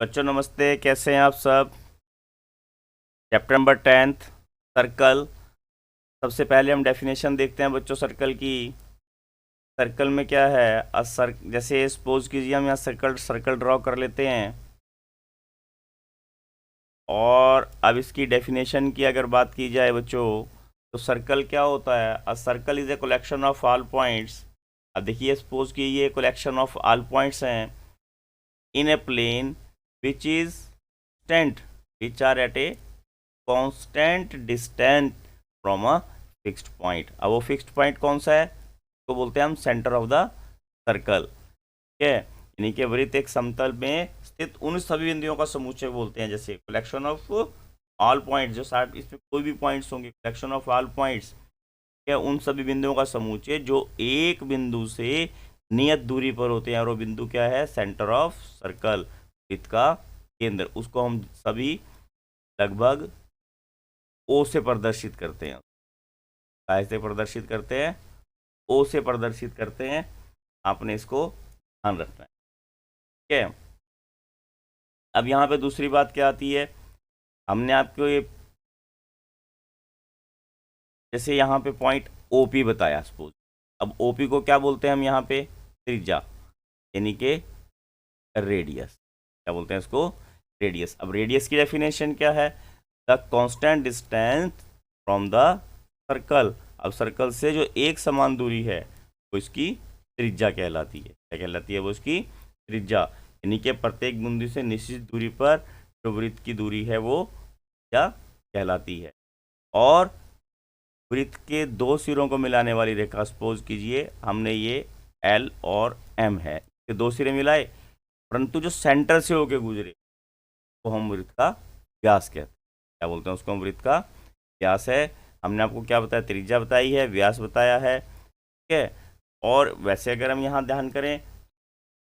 बच्चों नमस्ते, कैसे हैं आप सब। Chapter number 10th circle. सबसे पहले हम डेफिनेशन देखते हैं बच्चों सर्कल की। सर्कल में क्या है, जैसे सपोज कीजिए हम यहाँ सर्कल सर्कल ड्रॉ कर लेते हैं और अब इसकी डेफिनेशन की अगर बात की जाए बच्चों, तो सर्कल क्या होता है। A circle is a collection of all points. अब देखिए सपोज कि ये कलेक्शन ऑफ ऑल पॉइंट्स हैं in a plane which is स्टेंट which are at a constant distance from a fixed point. अब वो फिक्स्ड पॉइंट कौन सा है, तो बोलते हैं हम सेंटर ऑफ द सर्कल। ठीक है, यानी कि वृत्त एक समतल में स्थित उन सभी बिंदुओं का समुच्चय बोलते हैं। जैसे कलेक्शन ऑफ ऑल पॉइंट्स, जो साथ इसमें कोई भी पॉइंट्स होंगे, कलेक्शन ऑफ ऑल पॉइंट्स क्या, उन सभी बिंदुओं का समुच्चय जो एक बिंदु से नियत दूरी पर होते हैं, और वो बिंदु क्या है, सेंटर ऑफ सर्कल, वृत्त का केंद्र। उसको हम सभी लगभग ओ से प्रदर्शित करते हैं। कैसे प्रदर्शित करते हैं, ओ से प्रदर्शित करते हैं। आपने इसको ध्यान रखना है। ठीक है, अब यहाँ पे दूसरी बात क्या आती है, हमने आपको ये जैसे यहाँ पे पॉइंट ओपी बताया सपोज। अब ओपी को क्या बोलते हैं हम यहाँ पे, त्रिज्या, यानी कि रेडियस। क्या बोलते हैं इसको, रेडियस। अब रेडियस की डेफिनेशन क्या है, the constant distance from the circle. अब सर्कल से जो एक समान दूरी है वो इसकी त्रिज्या कहलाती है। क्या कहलाती है, वो इसकी त्रिज्या, यानी कि प्रत्येक बिंदु से निश्चित दूरी पर जो वृत्त की दूरी है वो क्या कहलाती है। और वृत्त के दो सिरों को मिलाने वाली रेखा, सपोज कीजिए हमने ये एल और एम है, ये दो सिरे मिलाए, परंतु जो सेंटर से होके गुजरे वो हम वृत्त का व्यास कहते हैं। क्या बोलते हैं उसको, हम वृत्त का व्यास है। हमने आपको क्या बताया, त्रिज्या बताई है, व्यास बताया है। ठीक है, और वैसे अगर हम यहाँ ध्यान करें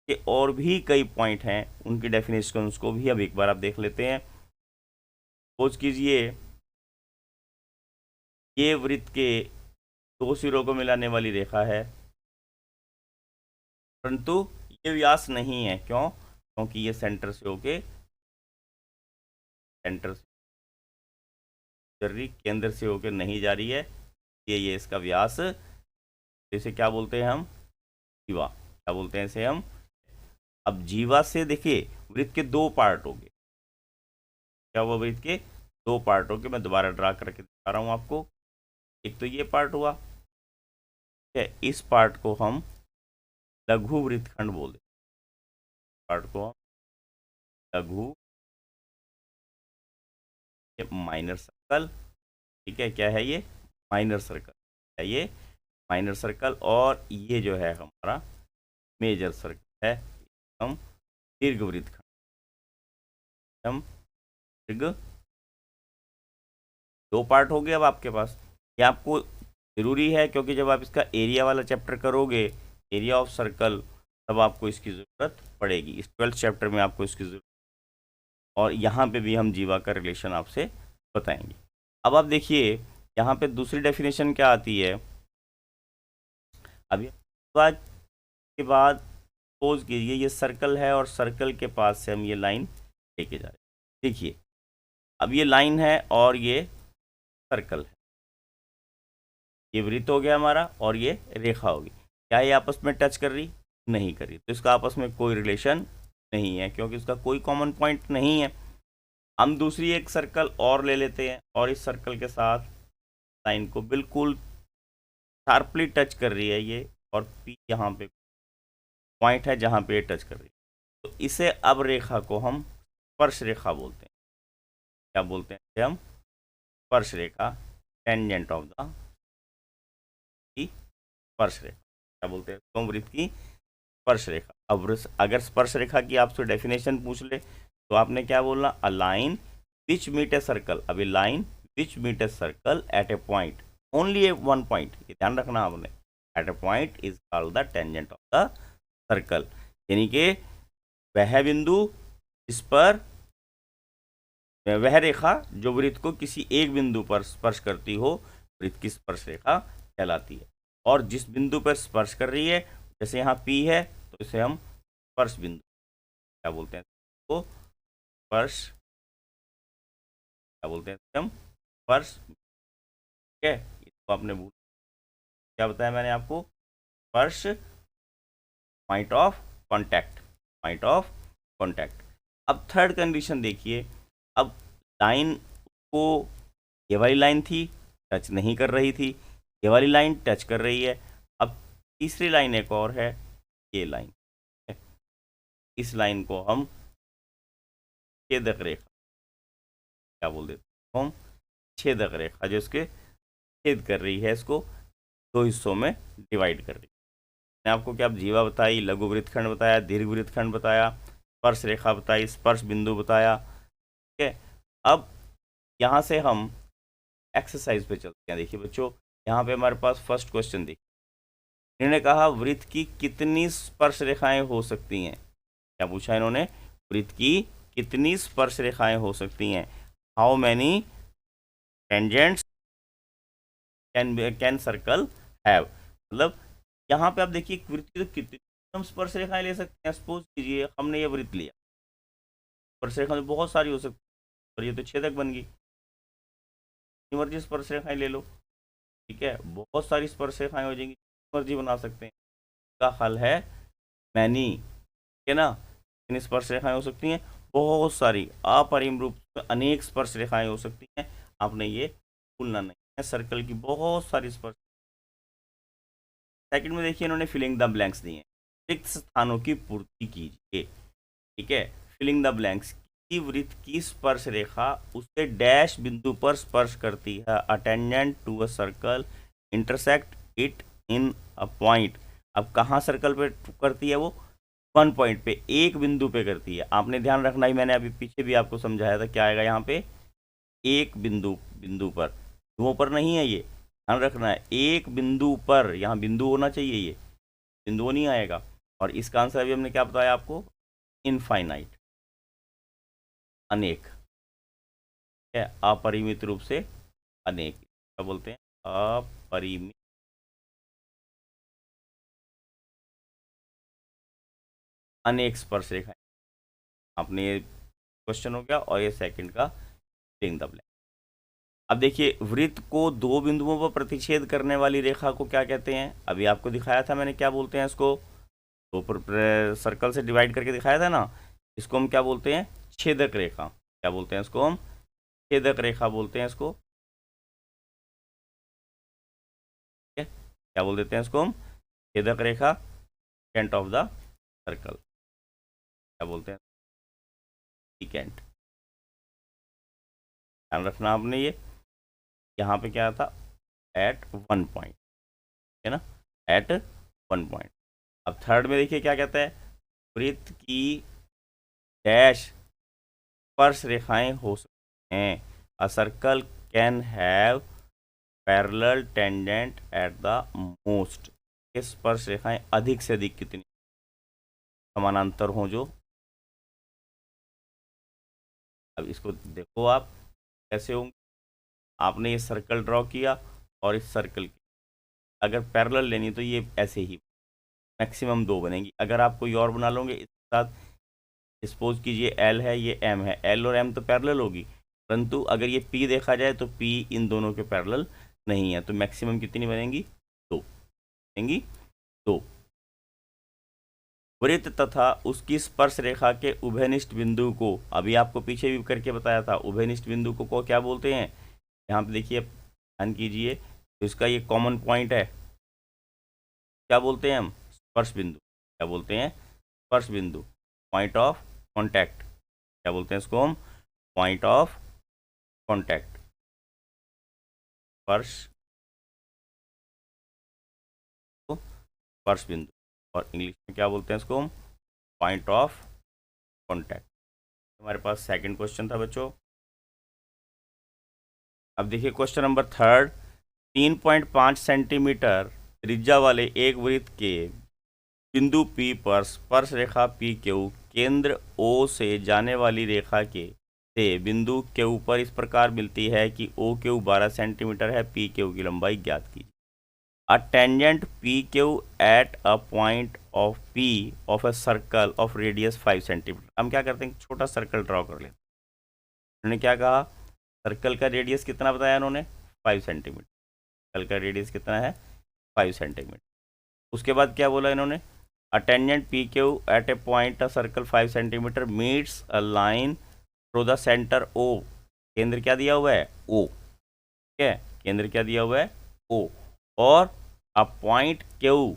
कि और भी कई पॉइंट हैं, उनकी डेफिनेशन उसको भी अब एक बार आप देख लेते हैं। सपोज कीजिए ये वृत्त के दो सिरों को मिलाने वाली रेखा है, परंतु ये व्यास नहीं है। क्यों, क्योंकि ये सेंटर से होके सेंटर से चल रही, केंद्र से होकर नहीं जा रही है, ये इसका व्यास। इसे क्या बोलते हैं हम, जीवा। क्या बोलते हैं इसे हम। अब जीवा से देखिए वृत्त के दो पार्ट हो गए। क्या हुआ, वृत्त के दो पार्ट हो गए। मैं दोबारा ड्रा करके दिखा रहा हूँ आपको। एक तो ये पार्ट हुआ, ठीक है, इस पार्ट को हम लघु वृत्तखंड बोलते हैं। पार्ट को हम लघु माइनर सर्कल। ठीक है, क्या है ये, माइनर सर्कल है ये, माइनर सर्कल। और ये जो है हमारा मेजर सर्कल है। हम दीर्घ वृत्तखंड, हम दीर्घ, दो पार्ट हो गए अब आपके पास। ये आपको ज़रूरी है क्योंकि जब आप इसका एरिया वाला चैप्टर करोगे, एरिया ऑफ सर्कल, तब आपको इसकी ज़रूरत पड़ेगी। इस 12th चैप्टर में आपको इसकी ज़रूरत, और यहाँ पे भी हम जीवा का रिलेशन आपसे बताएंगे। अब आप देखिए यहाँ पे दूसरी डेफिनेशन क्या आती है। अभी के बाद सपोज कीजिए ये सर्कल है और सर्कल के पास से हम ये लाइन लेके जा रहे हैं। देखिए अब ये लाइन है और ये सर्कल है, ये वृत्त हो गया हमारा और ये रेखा होगी। क्या ये आपस में टच कर रही, नहीं कर रही, तो इसका आपस में कोई रिलेशन नहीं है क्योंकि इसका कोई कॉमन पॉइंट नहीं है। हम दूसरी एक सर्कल और ले लेते हैं और इस सर्कल के साथ लाइन को बिल्कुल शार्पली टच कर रही है ये, और पी यहाँ पे पॉइंट है जहाँ पे ये टच कर रही है। तो इसे अब रेखा को हम स्पर्श रेखा बोलते हैं। क्या बोलते हैं इसे हम, स्पर्श रेखा, टेंजेंट ऑफ द स्पर्श रेखा। क्या बोलते हैं इसको, वृत्त की स्पर्श रेखा। अब अगर स्पर्श रेखा की आपसे डेफिनेशन पूछ ले तो आपने क्या बोलना, a line which meet a circle. अभी line which meet a circle at a point, only a one point, ये ध्यान रखना आपने, at a point is called the tangent of the circle. यानी कि वह बिंदु जिस पर, वह रेखा जो वृत्त को किसी एक बिंदु पर स्पर्श करती हो, वृत्त की स्पर्श रेखा कहलाती है। और जिस बिंदु पर स्पर्श कर रही है, जैसे यहाँ P है तो इसे हम स्पर्श बिंदु क्या बोलते हैं, तो स्पर्श, क्या बोलते हैं हम, स्पर्श, ठीक है। इसको आपने भूल, क्या बताया मैंने आपको, स्पर्श, point of contact, point of contact. अब थर्ड कंडीशन देखिए, अब लाइन को, ये वाली लाइन थी टच नहीं कर रही थी, ये वाली लाइन टच कर रही है। अब तीसरी लाइन एक और है, ये लाइन, इस लाइन को हम छेदक रेखा, क्या बोल देते हैं हम, छेदक रेखा, जो इसके छेद कर रही है, इसको दो हिस्सों में डिवाइड कर रही है। मैंने आपको क्या जीवा बताई, लघु वृत्तखंड बताया, दीर्घ वृत्तखंड बताया, स्पर्श रेखा बताई, स्पर्श बिंदु बताया, ठीक है। अब यहाँ से हम एक्सरसाइज पे चलते हैं। देखिए बच्चों, यहाँ पे हमारे पास फर्स्ट क्वेश्चन देखिए, इन्होंने कहा वृत्त की कितनी स्पर्श रेखाएं हो सकती हैं। क्या पूछा इन्होंने, वृत्त की कितनी स्पर्श रेखाएं हो सकती हैं, how many tangents can circle have. मतलब यहाँ पे आप देखिए वृत्त की तो कितनी हम स्पर्श रेखाएं ले सकते हैं। सपोज कीजिए हमने ये वृत्त लिया, स्पर्श रेखा तो बहुत सारी हो सकती है, और ये तो छेदक बन गई, मर्जी स्पर्श रेखाएं ले लो, ठीक है, बहुत सारी स्पर्श रेखाएं हो जाएंगी, मर्जी बना सकते हैं। का हल है मैनी, ठीक है ना। कितनी स्पर्श रेखाएं हो सकती हैं, बहुत सारी, अपरिम रूप से अनेक स्पर्श रेखाएं हो सकती हैं। आपने ये भूलना नहीं है, सर्कल की बहुत सारी स्पर्श। सेकंड में देखिए इन्होंने फिलिंग द ब्लैंक्स दिए हैं, रिक्त स्थानों की पूर्ति कीजिए, ठीक है। फिलिंग द ब्लैंक्स, की वृत्त की स्पर्श रेखा उसे डैश बिंदु पर स्पर्श करती है, attendant to a circle intersect it in a point. अब कहाँ सर्कल पे करती है वो, वन पॉइंट पे, एक बिंदु पे करती है। आपने ध्यान रखना ही, मैंने अभी पीछे भी आपको समझाया था, क्या आएगा यहाँ पे, एक बिंदु, बिंदु पर, बिंदुओं पर नहीं है, ये ध्यान रखना है, एक बिंदु पर, यहाँ बिंदु होना चाहिए, ये बिंदु नहीं आएगा। और इसका आंसर अभी हमने क्या बताया आपको, इनफाइनाइट, अनेक, है, अपरिमित रूप से अनेक, क्या बोलते हैं, अपरिमित अनेक स्पर्श रेखाएं। आपने ये क्वेश्चन हो गया, और ये सेकंड का फिलिंग द ब्लैंक। अब देखिए वृत्त को दो बिंदुओं पर प्रतिच्छेद करने वाली रेखा को क्या कहते हैं, अभी आपको दिखाया था मैंने, क्या बोलते हैं इसको, दो सर्कल से डिवाइड करके दिखाया था ना, इसको हम क्या बोलते हैं, छेदक रेखा। क्या बोलते हैं इसको हम, छेदक रेखा बोलते हैं इसको, ठीक है। क्या बोल देते हैं इसको हम, छेदक रेखा, सेकेंट ऑफ द सर्कल, क्या बोलते हैं, सेकेंट। ध्यान रखना आपने, ये यहाँ पे क्या था, एट वन पॉइंट, है ना, एट वन पॉइंट। अब थर्ड में देखिए क्या कहता है, वृत्त की डैश स्पर्श रेखाएं हो सकती हैं, a circle can have parallel tangent at the most. ये स्पर्श रेखाएं अधिक से अधिक कितनी समानांतर हो जो। अब इसको देखो आप कैसे होंगे, आपने ये सर्कल ड्रॉ किया और इस सर्कल की अगर पैरेलल लेनी तो ये ऐसे ही मैक्सिमम दो बनेंगी। अगर आप कोई और बना लोगे इसके साथ, सपोज कीजिए एल है, ये एम है, एल और एम तो पैरेलल होगी, परंतु अगर ये पी देखा जाए तो पी इन दोनों के पैरेलल नहीं है, तो मैक्सिमम कितनी बनेंगी, दो बनेंगी, दो। वृत्त तथा उसकी स्पर्श रेखा के उभयनिष्ठ बिंदु को, अभी आपको पीछे भी करके बताया था, उभयनिष्ठ बिंदु को क्या बोलते हैं, यहाँ पे देखिए ध्यान कीजिए, तो इसका ये कॉमन पॉइंट है, क्या बोलते हैं हम, स्पर्श बिंदु। क्या बोलते हैं, स्पर्श बिंदु, पॉइंट ऑफ कॉन्टैक्ट। क्या बोलते हैं इसको हम, पॉइंट ऑफ कॉन्टैक्ट, स्पर्श, स्पर्श बिंदु, और इंग्लिश में क्या बोलते हैं इसको हम, पॉइंट ऑफ कॉन्टैक्ट। हमारे पास सेकंड क्वेश्चन था बच्चों। अब देखिए क्वेश्चन नंबर थर्ड, 3.5 सेंटीमीटर त्रिज्या वाले एक वृत्त के बिंदु P पर स्पर्श रेखा पी क्यू केंद्र O से जाने वाली रेखा के से बिंदु क्यू पर इस प्रकार मिलती है कि ओ क्यू 12 सेंटीमीटर है, पी क्यू की लंबाई ज्ञात कीजिए। अ tangent P Q at a point of P of a circle of radius 5 centimetre. हम क्या करते हैं, छोटा सर्कल ड्रॉ कर लेते हैं। उन्होंने क्या कहा, सर्कल का रेडियस कितना बताया उन्होंने, 5 सेंटीमीटर। सर्कल का रेडियस कितना है, 5 सेंटीमीटर। उसके बाद क्या बोला इन्होंने, a tangent P Q at a point a circle 5 centimetre meets a line through the centre O. केंद्र क्या दिया हुआ है, ओ। ठीक है, केंद्र क्या दिया हुआ है, ओ। और अ पॉइंट क्यू,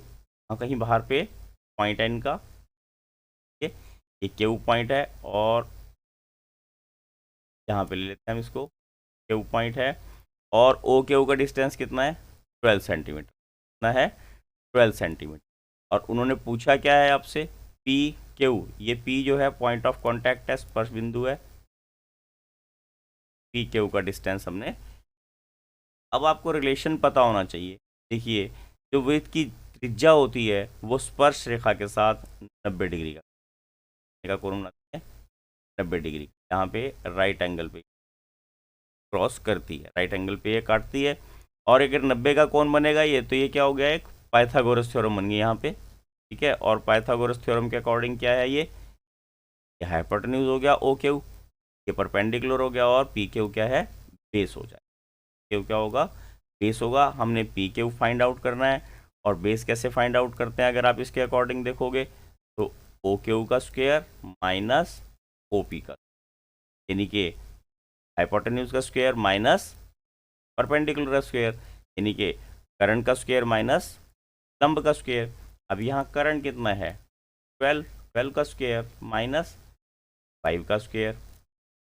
कहीं बाहर पे पॉइंट है इनका, ठीक है, ये क्यू पॉइंट है, और यहाँ पे ले लेते हैं हम इसको, क्यू पॉइंट है, और ओ क्यू का डिस्टेंस कितना है, 12 सेंटीमीटर। कितना है, 12 सेंटीमीटर। और उन्होंने पूछा क्या है आपसे, पी क्यू, ये पी जो है पॉइंट ऑफ कॉन्टैक्ट है, स्पर्श बिंदु है, पी क्यू का डिस्टेंस हमने। अब आपको रिलेशन पता होना चाहिए। देखिए, जो वृत्त की त्रिज्या होती है वो स्पर्श रेखा के साथ 90 डिग्री का कोण बनाती है, 90 डिग्री, यहाँ पे राइट एंगल पे क्रॉस करती है, राइट एंगल पे ये काटती है। और अगर 90 का कोण बनेगा ये, तो ये क्या हो गया, एक पाइथागोरस थ्योरम बन गया यहाँ पे। ठीक है, और पाइथागोरस थ्योरम के अकॉर्डिंग क्या है, ये हाइपोटेन्यूज हो गया ओ क्यू, ये परपेंडिकुलर हो गया, और पी क्यू क्या है, बेस हो जाए। क्यू क्या होगा, बेस होगा। हमने पी क्यू फाइंड आउट करना है, और बेस कैसे फाइंड आउट करते हैं, अगर आप इसके अकॉर्डिंग देखोगे तो ओ क्यू का स्क्वायर माइनस ओ पी का, यानी कि हाइपोटेन्यूज का स्क्वायर माइनस परपेंडिकुलर का स्क्वायर, यानी कि करंट का स्क्वायर माइनस लंब का स्क्वायर। अब यहाँ करंट कितना है, 12, 12 का स्क्वायर माइनस 5 का स्क्वायर,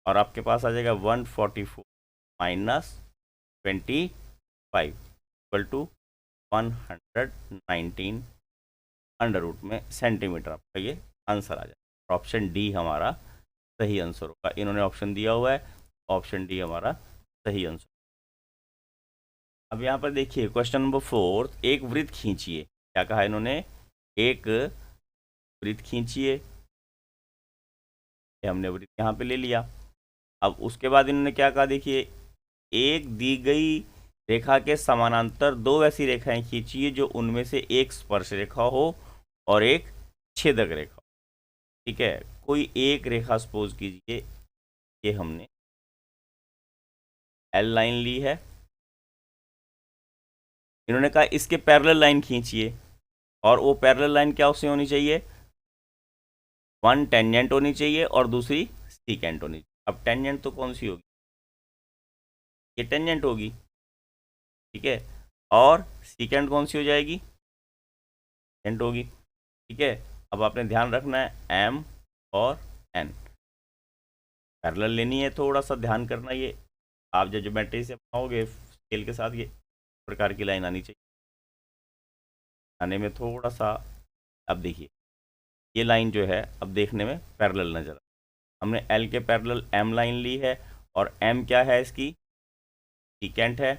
और आपके पास आ जाएगा 144 minus 25 equal to 119 under root में सेंटीमीटर। आपका ये आंसर आ जाएगा। ऑप्शन डी हमारा सही आंसर होगा। इन्होंने ऑप्शन दिया हुआ है, ऑप्शन डी हमारा सही आंसर। अब यहाँ पर देखिए क्वेश्चन नंबर 4, एक वृत्त खींचिए। क्या कहा इन्होंने, एक वृत्त खींचिए। हमने वृत्त यहाँ पे ले लिया। अब उसके बाद इन्होंने क्या कहा, देखिए, एक दी गई रेखा के समानांतर दो ऐसी रेखाएं खींचिए जो उनमें से एक स्पर्श रेखा हो और एक छेदक रेखा हो। ठीक है, कोई एक रेखा सपोज कीजिए, ये हमने एल लाइन ली है। इन्होंने कहा इसके पैरेलल लाइन खींचिए, और वो पैरेलल लाइन क्या उससे होनी चाहिए, वन टेंजेंट होनी चाहिए और दूसरी सीकेंट होनी चाहिए। अब टेंजेंट तो कौन सी होगी, ये टेंजेंट होगी। ठीक है, और सीकेंट कौन सी हो जाएगी, टेंजेंट होगी। ठीक है, अब आपने ध्यान रखना है एम और एन पैरेलल लेनी है, थोड़ा सा ध्यान करना। ये आप जब ज्योमेट्री से बनाओगे स्केल के साथ, ये प्रकार की लाइन आनी चाहिए, आने में थोड़ा सा। अब देखिए, ये लाइन जो है अब देखने में पैरेलल नजर, हमने एल के पैरेलल एम लाइन ली है, और एम क्या है, इसकी सीकेंट है,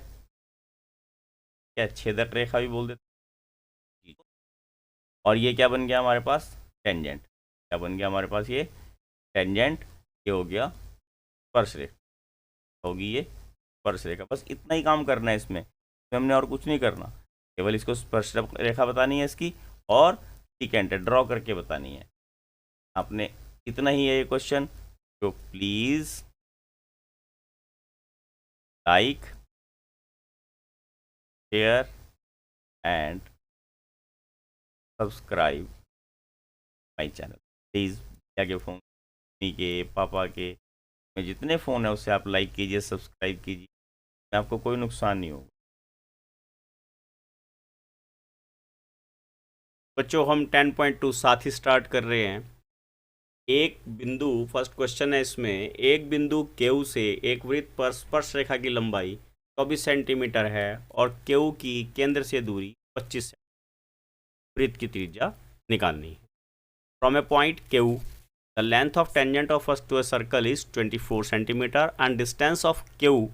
क्या छेदक रेखा भी बोल देते। और ये क्या बन गया हमारे पास, टेंजेंट। क्या बन गया हमारे पास, ये टेंजेंट, ये हो गया स्पर्श रेखा, होगी ये स्पर्श रेखा। बस इतना ही काम करना है इसमें हमने और कुछ नहीं करना, केवल इसको स्पर्श रेखा बतानी है इसकी, और सीकेंट ड्रॉ करके बतानी है आपने। इतना ही है ये क्वेश्चन। तो please like, share and subscribe my channel please. भैया के फ़ोन, मम्मी के, पापा के, में जितने फ़ोन है उससे आप लाइक कीजिए, सब्सक्राइब कीजिए, आपको कोई नुकसान नहीं होगा। बच्चों हम 10.2 साथ ही स्टार्ट कर रहे हैं। एक बिंदु, फर्स्ट क्वेश्चन है इसमें, एक बिंदु क्यू से एक वृत्त पर स्पर्श रेखा की लंबाई 24 सेंटीमीटर है और क्यू की केंद्र से दूरी 25 सेंटीमीटर। वृत्त की त्रिज्या निकालनी है। From a point Q the length of tangent of first to a circle is 24 centimetre and distance of Q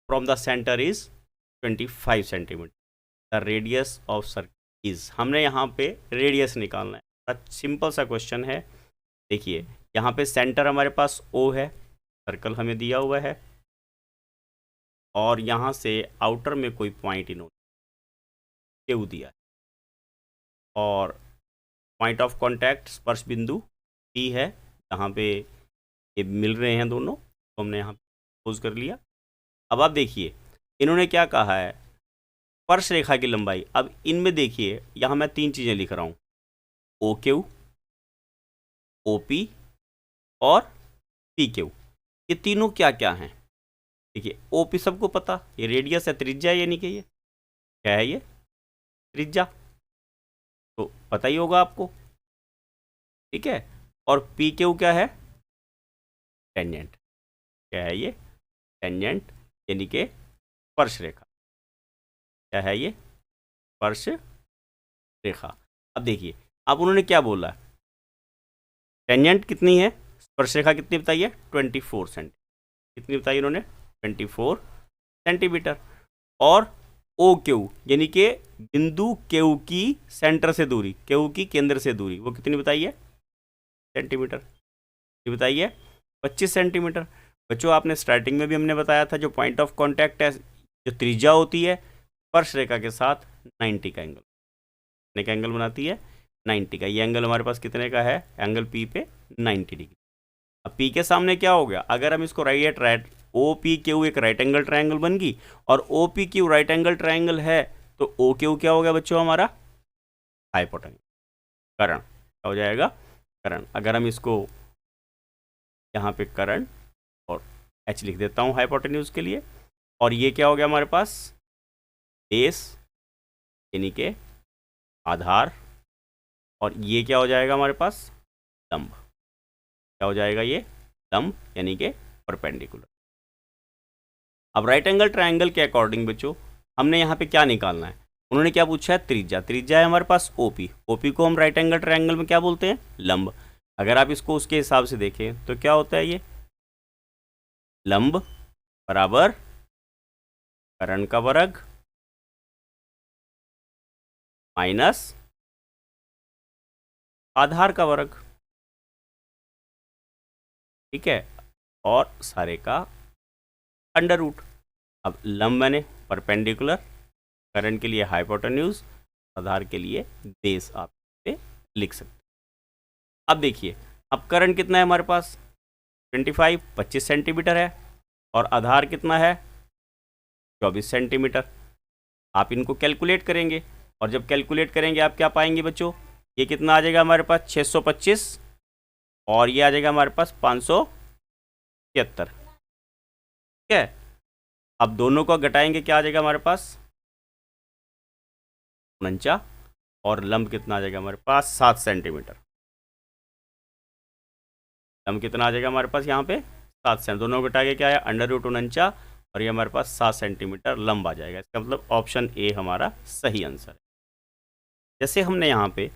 from the centre is 25 centimetre. The radius of circle is, हमने यहाँ पे रेडियस निकालना है। सिंपल सा question है। देखिए यहाँ पे सेंटर हमारे पास O है, सर्कल हमें दिया हुआ है, और यहाँ से आउटर में कोई पॉइंट इन्होंने, क्यू दिया है, और पॉइंट ऑफ कांटेक्ट स्पर्श बिंदु पी है, जहाँ पे ये मिल रहे हैं दोनों, तो हमने यहाँ पोज कर लिया। अब आप देखिए इन्होंने क्या कहा है, स्पर्श रेखा की लंबाई। अब इनमें देखिए यहाँ मैं 3 चीज़ें लिख रहा हूँ, ओ क्यू, ओ पी और पी क्यू। ये तीनों क्या क्या हैं? देखिए ओ पी सबको पता, ये रेडियस है, त्रिज्या, यानी कि ये क्या है, ये त्रिज्या, तो पता ही होगा आपको, ठीक है। और पी क्यू क्या है? टेंजेंट। क्या है ये? टेंजेंट, यानी कि स्पर्श रेखा। क्या है ये? स्पर्श रेखा। अब देखिए अब उन्होंने क्या बोला, टेंजेंट कितनी है, स्पर्श रेखा कितनी बताइए, 24 सेंटीमीटर। कितनी बताई इन्होंने? 24 सेंटीमीटर। और ओ क्यू यानी कि बिंदु क्यू की सेंटर से दूरी, क्यू की केंद्र से दूरी, वो कितनी बताइए? सेंटीमीटर। ये बताइए 25 सेंटीमीटर। बच्चों आपने स्टार्टिंग में भी हमने बताया था, जो पॉइंट ऑफ कांटेक्ट है, जो त्रिज्या होती है स्पर्श रेखा के साथ 90 का एंगल, कितने का एंगल बनाती है? 90 का। ये एंगल हमारे पास कितने का है? एंगल पी पे 90 डिग्री। अब पी के सामने क्या हो गया, अगर हम इसको राइट ओ पी क्यू एक राइट एंगल ट्रायंगल बन गई, और O P Q right angle triangle है, तो ओ क्यू क्या हो गया बच्चों हमारा? हाइपोटेन्यूज, कर्ण। क्या हो जाएगा? कर्ण। अगर हम इसको यहाँ पे कर्ण और एच लिख देता हूँ हाइपोटेन्यूज के लिए, और ये क्या हो गया हमारे पास? बेस, यानी कि आधार, और ये क्या हो जाएगा हमारे पास? लंब। क्या हो जाएगा ये? लंब, यानी कि परपेंडिकुलर। अब राइट एंगल ट्रायंगल के अकॉर्डिंग बच्चों हमने यहाँ पे क्या निकालना है, उन्होंने क्या पूछा है? त्रिज्या। त्रिज्या है हमारे पास ओपी, ओपी को हम राइट एंगल ट्रायंगल में क्या बोलते हैं? लंब। अगर आप इसको उसके हिसाब से देखें तो क्या होता है, ये लंब बराबर कर्ण का वर्ग माइनस आधार का वर्ग, ठीक है, और सारे का अंडर रूट। अब लंब मैंने परपेंडिकुलर, कर्ण के लिए हाइपोटेन्यूज, आधार के लिए बेस, आप पे लिख सकते हैं। अब देखिए अब कर्ण कितना है हमारे पास? 25 सेंटीमीटर है, और आधार कितना है? 24 सेंटीमीटर। आप इनको कैलकुलेट करेंगे, और जब कैलकुलेट करेंगे आप क्या पाएंगे बच्चों? ये कितना आ जाएगा हमारे पास? 625, और ये आ जाएगा हमारे पास 573, ठीक है। अब दोनों को घटाएंगे, क्या आ जाएगा हमारे पास? 49, और लंब कितना आ जाएगा हमारे पास? 7 सेंटीमीटर। लंब कितना आ जाएगा हमारे पास यहाँ पे? 7 सेंटीमीटर। दोनों को घटा के क्या है? अंडर रूट 49, और ये हमारे पास 7 सेंटीमीटर लंब आ जाएगा। इसका मतलब ऑप्शन ए हमारा सही आंसर है। जैसे हमने यहाँ पे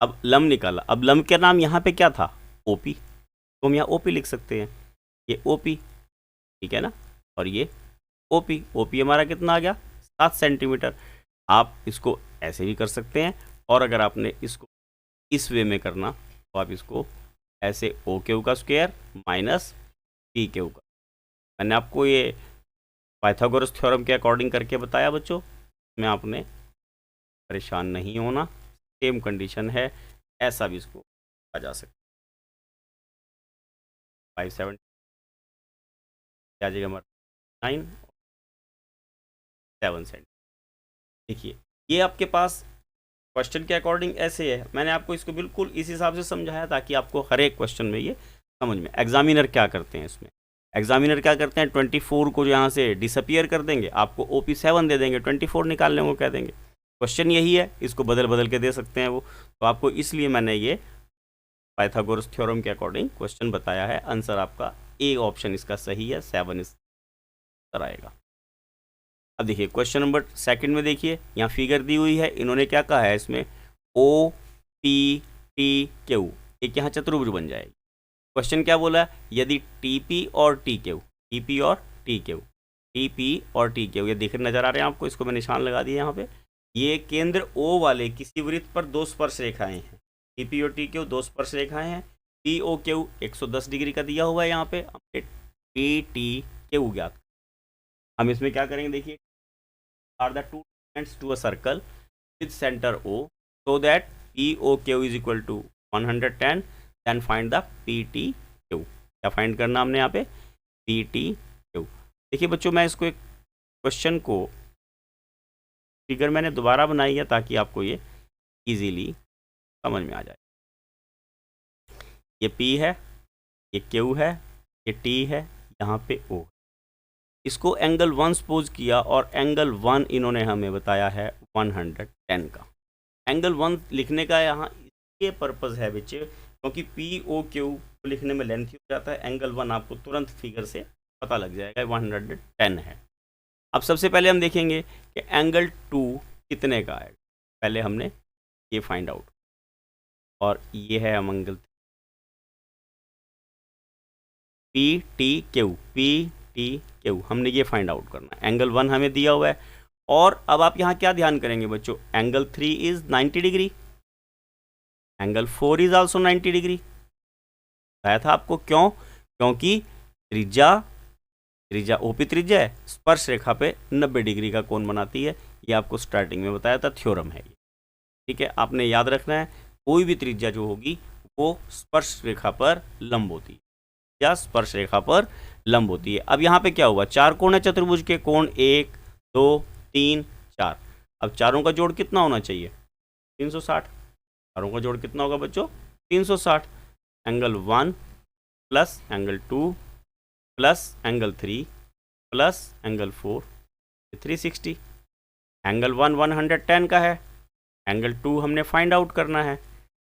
अब लंब निकाला, अब लंब का नाम यहाँ पे क्या था? ओपी, तो हम यहाँ ओपी लिख सकते हैं, ये ओपी, ठीक है ना, और ये ओपी। ओपी हमारा कितना आ गया? 7 सेंटीमीटर। आप इसको ऐसे भी कर सकते हैं, और अगर आपने इसको इस वे में करना तो आप इसको ऐसे ओ क्यू का स्क्वायर माइनस पी क्यू का। मैंने आपको ये पाइथागोरस थ्योरम के अकॉर्डिंग करके बताया बच्चों, में आपने परेशान नहीं होना, सेम कंडीशन है, ऐसा भी इसको आ जा सकता है। 570 आ जाएगा हमारा 9 7 सेंट। देखिए ये आपके पास क्वेश्चन के अकॉर्डिंग ऐसे है, मैंने आपको इसको बिल्कुल इस हिसाब से समझाया ताकि आपको हर एक क्वेश्चन में ये समझ में। एग्जामिनर क्या करते हैं इसमें? एग्जामिनर क्या करते हैं? 24 को यहाँ से डिसअपियर कर देंगे, आपको OP7 दे देंगे, 24 निकालने को कह देंगे। क्वेश्चन यही है, इसको बदल बदल के दे सकते हैं वो, तो आपको इसलिए मैंने ये पाइथागोरस थ्योरम के अकॉर्डिंग क्वेश्चन बताया है। आंसर आपका ए ऑप्शन इसका सही है, 7 इस तरह आएगा। अब देखिए क्वेश्चन नंबर सेकंड में देखिए, यहाँ फिगर दी हुई है, इन्होंने क्या कहा है इसमें? ओ पी टी क्यू, एक यहाँ चतुर्भुज बन जाएगी। क्वेश्चन क्या बोला? यदि टीपी और टी क्यू, टीपी और टी क्यू, टीपी और टी क्यू, ये देख नजर आ रहे हैं आपको, इसको मैं निशान लगा दिया यहाँ पे। ये केंद्र O वाले किसी वृत्त पर दो स्पर्श रेखाएं हैं, टीपी और टी क्यू दो स्पर्श रेखाएं हैं। पी ओ क्यू 110 डिग्री का दिया हुआ है यहाँ पे, हमने टी टी क्यू ज्ञात। हम इसमें क्या करेंगे देखिए, are the two ends to a circle, with center O so that POQ is equal to 110, then find the PTQ। क्या फाइंड करना हमने यहाँ पे? PTQ। देखिए बच्चों, मैं इसको एक क्वेश्चन को फिगर मैंने दोबारा बनाई है ताकि आपको ये इजीली समझ में आ जाए। ये P है, ये Q है, ये T है, यहाँ पे O। इसको एंगल 1 सपोज किया और एंगल 1 इन्होंने हमें बताया है 110 का। एंगल 1 लिखने का यहाँ ये पर्पज़ है बच्चे, क्योंकि POQ को लिखने में लेंथ हो जाता है। एंगल 1 आपको तुरंत फिगर से पता लग जाएगा 110 है। अब सबसे पहले हम देखेंगे कि एंगल 2 कितने का आएगा। पहले हमने ये फाइंड आउट, और ये है हम एंगल PTQ, हमने ये फाइंड आउट करना है। एंगल 1 हमें दिया हुआ है। और अब आप यहाँ क्या ध्यान करेंगे बच्चों, angle 3 is 90 degree, angle 4 is also 90 degree. बताया था आपको, क्यों? क्योंकि त्रिज्या OP त्रिज्या है, स्पर्श रेखा पे 90 डिग्री का कोण बनाती है। ये आपको स्टार्टिंग में बताया था, थ्योरम है ये। ठीक है, आपने याद रखना है, कोई भी त्रिज्या जो होगी वो स्पर्श रेखा पर लंब होती है, या स्पर्श रेखा पर लंब होती है। अब यहाँ पे क्या हुआ, 4 कोण है चतुर्भुज के, कोण 1 2 3 4। अब चारों का जोड़ कितना होना चाहिए? 360। चारों का जोड़ कितना होगा बच्चों? 360। Angle 1 plus angle 2 plus angle 3 plus angle 4, 360। Angle 1 110 का है, एंगल 2 हमने फाइंड आउट करना है,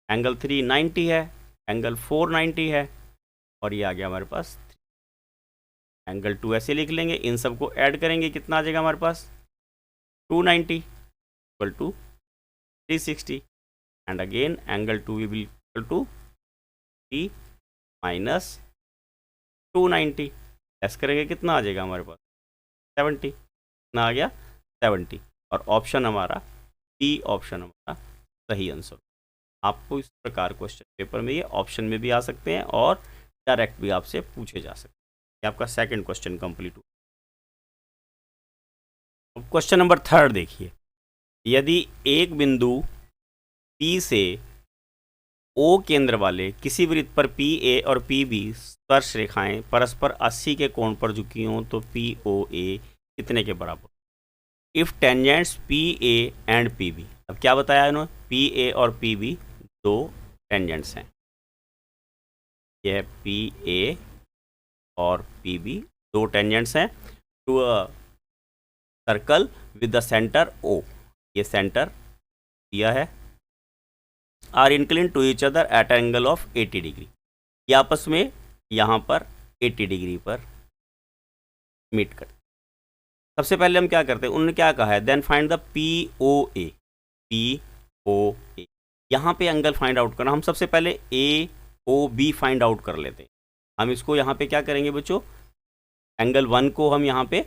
एंगल 3 90 है, एंगल 4 90 है, और ये आ गया हमारे पास 3। एंगल 2 ऐसे लिख लेंगे, इन सबको ऐड करेंगे, कितना आ जाएगा हमारे पास? 290 equal to 360। And again angle 2 will equal to 3 minus 290, ऐसे करेंगे, कितना आ जाएगा हमारे पास? 70। कितना आ गया? 70। और ऑप्शन हमारा डी ऑप्शन हमारा सही आंसर। आपको इस प्रकार क्वेश्चन पेपर में ये ऑप्शन में भी आ सकते हैं और डायरेक्ट भी आपसे पूछे जा सकते हैं। ये आपका सेकंड क्वेश्चन कंप्लीट हुआ। क्वेश्चन नंबर 3 देखिए, यदि एक बिंदु P से O केंद्र वाले किसी वृत्त पर PA और PB स्पर्श रेखाएं परस्पर 80 के कोण पर झुकी हों तो POA कितने के बराबर? If tangents PA and PB। अब क्या बताया इन्होंने? PA और PB दो टेंजेंट्स हैं। यह PA और PB दो टेंजेंट्स हैं to a circle with the centre O। ये सेंटर दिया है। Are inclined to each other at angle of 80 degree. ये आपस में यहाँ पर 80 डिग्री पर मीट करते। सबसे पहले हम क्या करते हैं, उन्होंने क्या कहा है, then find the POA। POA यहाँ पे एंगल फाइंड आउट करना। हम सबसे पहले AOB फाइंड आउट कर लेते हैं। हम इसको यहाँ पे क्या करेंगे बच्चों, एंगल 1 को हम यहाँ पे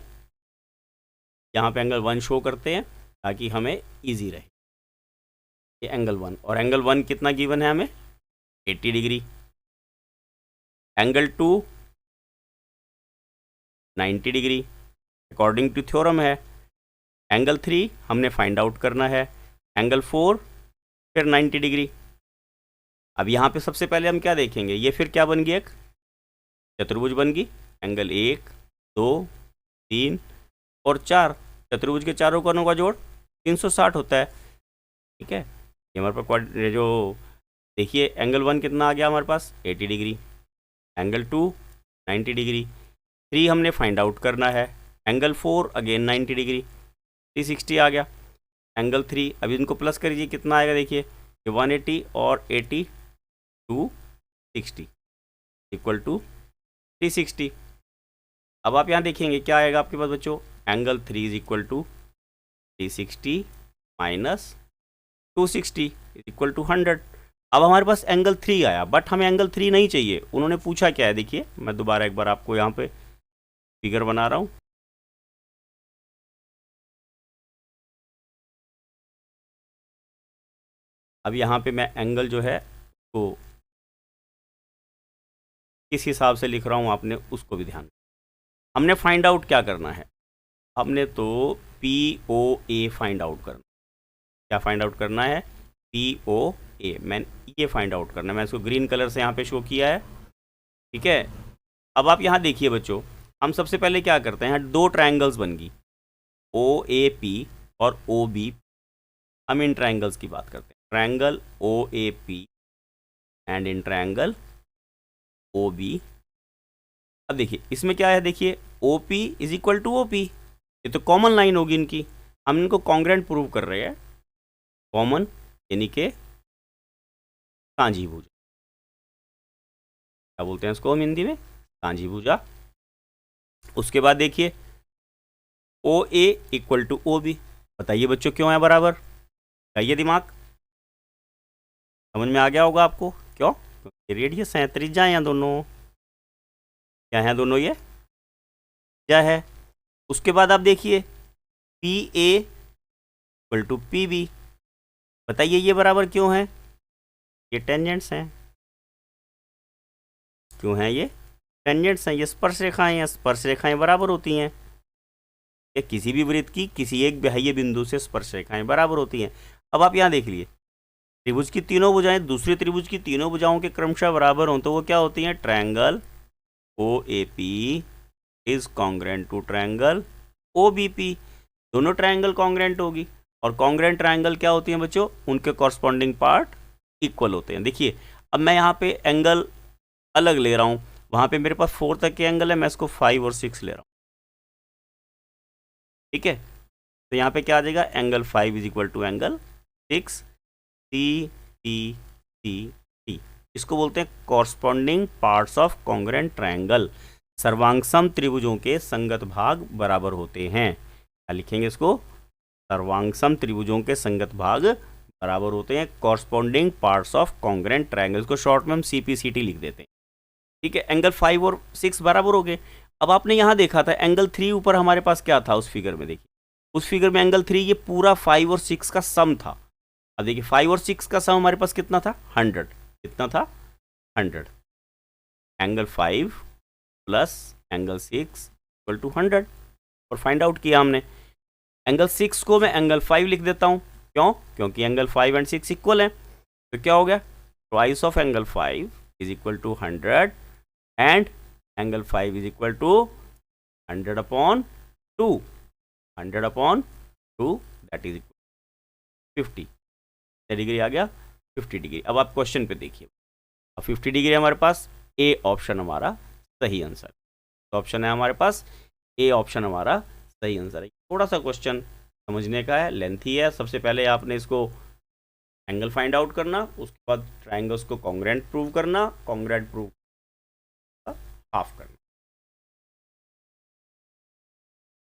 एंगल 1 शो करते हैं ताकि हमें इजी रहे। ये एंगल 1, और एंगल 1 कितना गिवन है हमें? 80 degree. Angle 2 90 degree according to theorem है। एंगल 3 हमने फाइंड आउट करना है, एंगल 4 फिर 90 डिग्री। अब यहाँ पे सबसे पहले हम क्या देखेंगे, ये फिर क्या बन गई, एक चतुर्भुज बन गई। एंगल 1 2 3 और 4, चतुर्भुज के चारों कोणों का जोड़ 360 होता है। ठीक है, ये हमारे पास जो देखिए एंगल 1 कितना आ गया हमारे पास? 80 डिग्री। Angle 2 90 degree. 3 हमने फाइंड आउट करना है, एंगल 4 अगेन 90 डिग्री, 360 आ गया। एंगल 3 अभी इनको प्लस करिए, कितना आएगा देखिए, ये 180 और 80 260 इक्वल टू 360। अब आप यहाँ देखेंगे क्या आएगा आपके पास बच्चों, angle 3 is equal to 360 minus 260 equal to 100। अब हमारे पास एंगल 3 आया, बट हमें एंगल 3 नहीं चाहिए। उन्होंने पूछा क्या है, देखिए मैं दोबारा एक बार आपको यहाँ पे फिगर बना रहा हूँ। अब यहाँ पे मैं एंगल जो है तो किस हिसाब से लिख रहा हूँ आपने उसको भी ध्यान। हमने फाइंड आउट क्या करना है, हमने तो POA फाइंड आउट करना। क्या फाइंड आउट करना है, POA, मैंने ये फाइंड आउट करना है, मैं इसको ग्रीन कलर से यहाँ पे शो किया है, ठीक है। अब आप यहाँ देखिए बच्चों, हम सबसे पहले क्या करते हैं, यहाँ दो ट्रायंगल्स बन गई, OAP और OB। हम इन ट्रायंगल्स की बात करते हैं, triangle OAP and in triangle OB। अब देखिए इसमें क्या है, देखिए OP is equal to OP, ये तो कॉमन लाइन होगी इनकी, हम इनको कॉन्ग्रेंट प्रूव कर रहे हैं, कॉमन यानी कि साझी भुजा, क्या बोलते हैं इसको हम हिंदी में, साझी भुजा। उसके बाद देखिए OA इक्वल टू OB, बताइए बच्चों क्यों है बराबर, चाहिए दिमाग, समझ में आ गया होगा आपको, क्यों, क्योंकि रेडियस है, त्रिज्या हैं दोनों, क्या है दोनों, ये क्या है। उसके बाद आप देखिए PA इक्वल टू PB, बताइए ये बराबर क्यों है, ये टेंजेंट्स हैं, क्यों हैं ये टेंजेंट्स हैं, ये स्पर्श रेखाएं हैं, स्पर्श रेखाएं बराबर होती हैं, ये किसी भी वृत्त की किसी एक बाह्य बिंदु से स्पर्श रेखाएं बराबर होती हैं। अब आप यहाँ देख लिए, त्रिभुज की तीनों भुजाएं दूसरे त्रिभुज की तीनों भुजाओं के क्रमशः बराबर हों तो वो क्या होती हैं, triangle OAP is congruent to triangle OBP, दोनों ट्रायंगल कॉन्ग्रेंट होगी, और कॉन्ग्रेंट ट्रायंगल क्या होती हैं बच्चों, उनके कॉरस्पॉन्डिंग पार्ट इक्वल होते हैं। देखिए अब मैं यहाँ पे एंगल अलग ले रहा हूँ, वहाँ पे मेरे पास 4 तक के एंगल है, मैं इसको 5 और 6 ले रहा हूँ, ठीक है। तो यहाँ पे क्या आ जाएगा, angle 5 is equal to angle 6, CTCT, इसको बोलते हैं corresponding parts of congruent triangle, सर्वांगसम त्रिभुजों के संगत भाग बराबर होते हैं, क्या लिखेंगे इसको, सर्वांगसम त्रिभुजों के संगत भाग बराबर होते हैं, corresponding parts of congruent triangle, को शॉर्ट में हम CPCT लिख देते हैं, ठीक है। एंगल 5 और 6 बराबर हो गए। अब आपने यहाँ देखा था एंगल 3 ऊपर हमारे पास क्या था उस फिगर में, देखिए उस फिगर में एंगल 3 ये पूरा 5 और 6 का सम था। अब देखिए 5 और 6 का सम हमारे पास कितना था, 100, कितना था 100, angle 5 plus angle 6 equal to 100, और फाइंड आउट किया हमने, एंगल 6 को मैं एंगल 5 लिख देता हूँ, क्यों, क्योंकि एंगल 5 एंड 6 इक्वल है, तो क्या हो गया, twice of angle 5 is equal to 100 and angle 5 is equal to 100 upon 2, 100 upon 2 that is equal 50 degree आ गया, 50 डिग्री। अब आप क्वेश्चन पे देखिए, अब 50 डिग्री हमारे पास ए ऑप्शन हमारा सही आंसर, तो ऑप्शन है हमारे पास ए ऑप्शन हमारा सही आंसर है। थोड़ा सा क्वेश्चन समझने का है, लेंथी है, सबसे पहले आपने इसको एंगल फाइंड आउट करना, उसके बाद ट्रायंगल्स को कॉन्ग्रेंट प्रूव करना, कॉन्ग्रेंट प्रूव हाफ करना।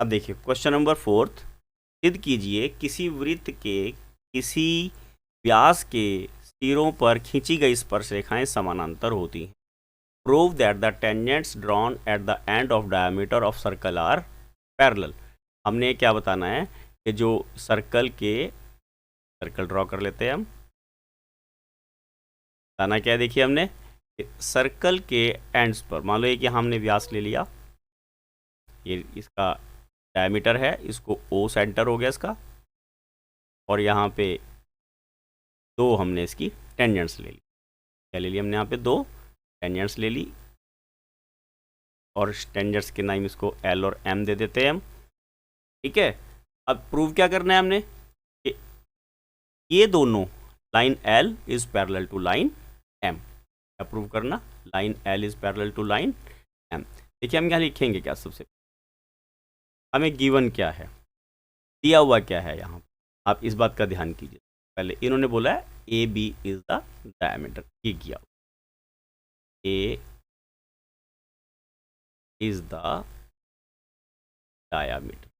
अब देखिए क्वेश्चन नंबर 4, सिद्ध कीजिए किसी वृत्त के किसी व्यास के सिरों पर खींची गई स्पर्श रेखाएं समानांतर होती हैं, prove that the tangents drawn at the end of diameter of circle are parallel. हमने क्या बताना है कि जो सर्कल ड्रॉ कर लेते हैं हम, बताना क्या है, देखिए हमने सर्कल के एंड्स पर, मान लो कि हमने व्यास ले लिया, ये इसका डायमीटर है, इसको O सेंटर हो गया इसका, और यहाँ पे दो हमने इसकी टेंजेंट्स ले ली, क्या ले ली हमने यहाँ पे, दो टेंजेंट्स ले ली, और टेंजेंट्स के नाम इसको L और M दे देते हैं हम, ठीक है। अब प्रूव क्या करना है हमने कि ये दोनों line L is parallel to line M, क्या प्रूव करना, line L is parallel to line M। देखिए हम यहाँ लिखेंगे क्या, सबसे हमें गिवन क्या है, दिया हुआ क्या है, यहाँ आप इस बात का ध्यान कीजिए, पहले इन्होंने बोला है AB इज द डायमीटर, ये किया, A is the diameter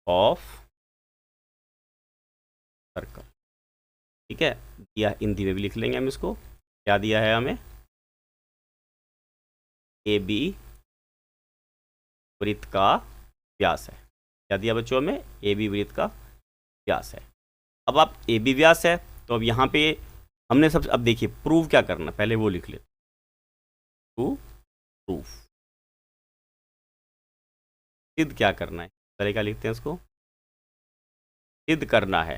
of circle, ठीक है। दिया हिंदी में भी लिख लेंगे हम इसको, क्या दिया है हमें, AB वृत्त का व्यास है, क्या दिया बच्चों हमें, AB वृत्त का व्यास है। अब आप AB व्यास है, तो अब यहाँ पे हमने सब, अब देखिए प्रूव क्या करना, पहले वो लिख लेते, टू प्रूफ, सिद्ध क्या करना है, तरीका लिखते हैं इसको, सिद्ध करना है।